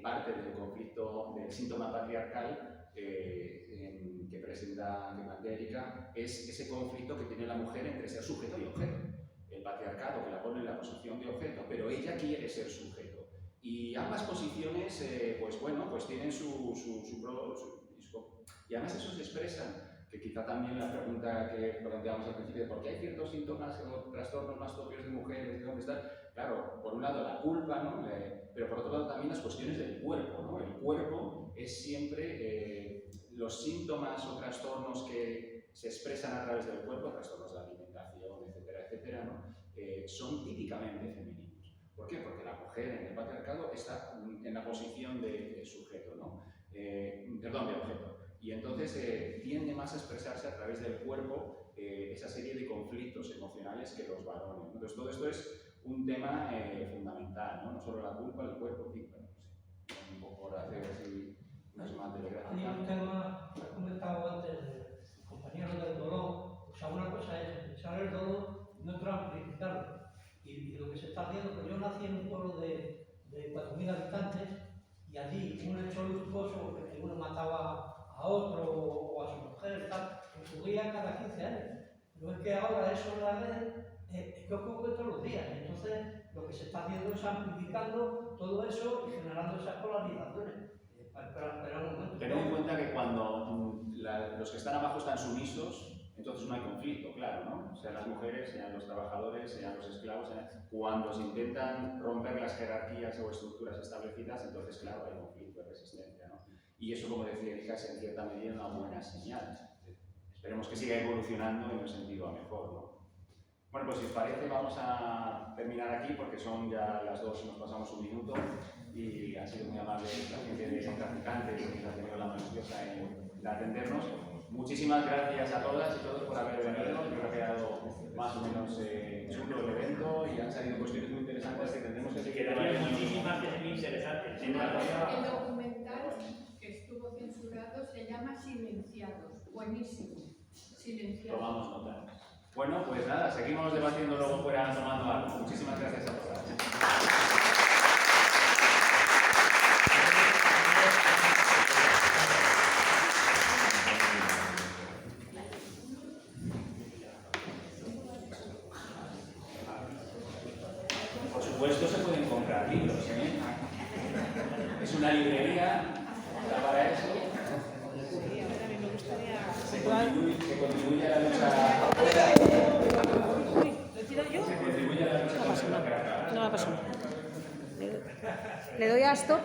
parte del conflicto, del síntoma patriarcal que presenta Erika, es ese conflicto que tiene la mujer entre ser sujeto y objeto. El patriarcado que la pone en la posición de objeto, pero ella quiere ser sujeto. Y ambas posiciones, pues bueno, pues tienen su y además eso se expresa, que quizá también la pregunta que planteamos al principio de por qué hay ciertos síntomas o trastornos más propios de mujeres, de dónde están. Claro, por un lado la culpa, ¿no? Pero por otro lado también las cuestiones del cuerpo, ¿no? El cuerpo es siempre los síntomas o trastornos que se expresan a través del cuerpo, trastornos de alimentación, etcétera, etcétera, ¿no? Son típicamente femeninos. ¿Por qué? Porque la mujer en el patriarcado está en la posición de sujeto, ¿no? Perdón, de objeto. Y entonces tiende más a expresarse a través del cuerpo esa serie de conflictos emocionales que los varones. Entonces todo esto es un tema fundamental, ¿no? No solo la culpa, el cuerpo, en fin, bueno, no sé, un poco por hacer así una suma telegráfica. Hay un tema que has comentado antes del compañero del dolor. O sea, una cosa es pensar el dolor y otra amplificarlo. Y lo que se está haciendo, pues yo nací en un pueblo de 4.000 habitantes y allí un hecho luctuoso, que uno mataba a otro o a su mujer, tal, ocurría cada 15 años. Pero es que ahora eso en la red es que ocurre todos los días. Y entonces lo que se está haciendo es amplificando todo eso y generando esas polarizaciones. Espera un momento. Tened en cuenta que cuando los que están abajo están sumisos, entonces no hay conflicto, claro, ¿no? Sean las mujeres, sean los trabajadores, sean los esclavos, cuando se intentan romper las jerarquías o estructuras establecidas, entonces, claro, hay conflicto, hay resistencia, ¿no? Y eso, como decía Erika, es en cierta medida una buena señal. Esperemos que siga evolucionando en un sentido a mejor, ¿no? Bueno, pues si os parece, vamos a terminar aquí porque son ya las 2 y nos pasamos un minuto y ha sido muy amable la gente de Traficantes que ha tenido la maliciosa en atendernos. Muchísimas gracias a todas y todos por haber venido. Creo que ha quedado más o menos chulo el evento y han salido cuestiones muy interesantes que tendremos que seguir. Quedarían muchísimas que es muy interesantes. El documental que estuvo censurado se llama Silenciados. Buenísimo. Silenciados. Tomamos nota. Bueno, pues nada, seguimos debatiendo luego fuera tomando algo. Muchísimas gracias a todas. Por supuesto se pueden comprar libros, ¿eh? Es una librería para eso. Se contribuye a la lucha. ¿Lo tiro yo? Se contribuye a la lucha contra la No va a pasar nada. Le doy a stop.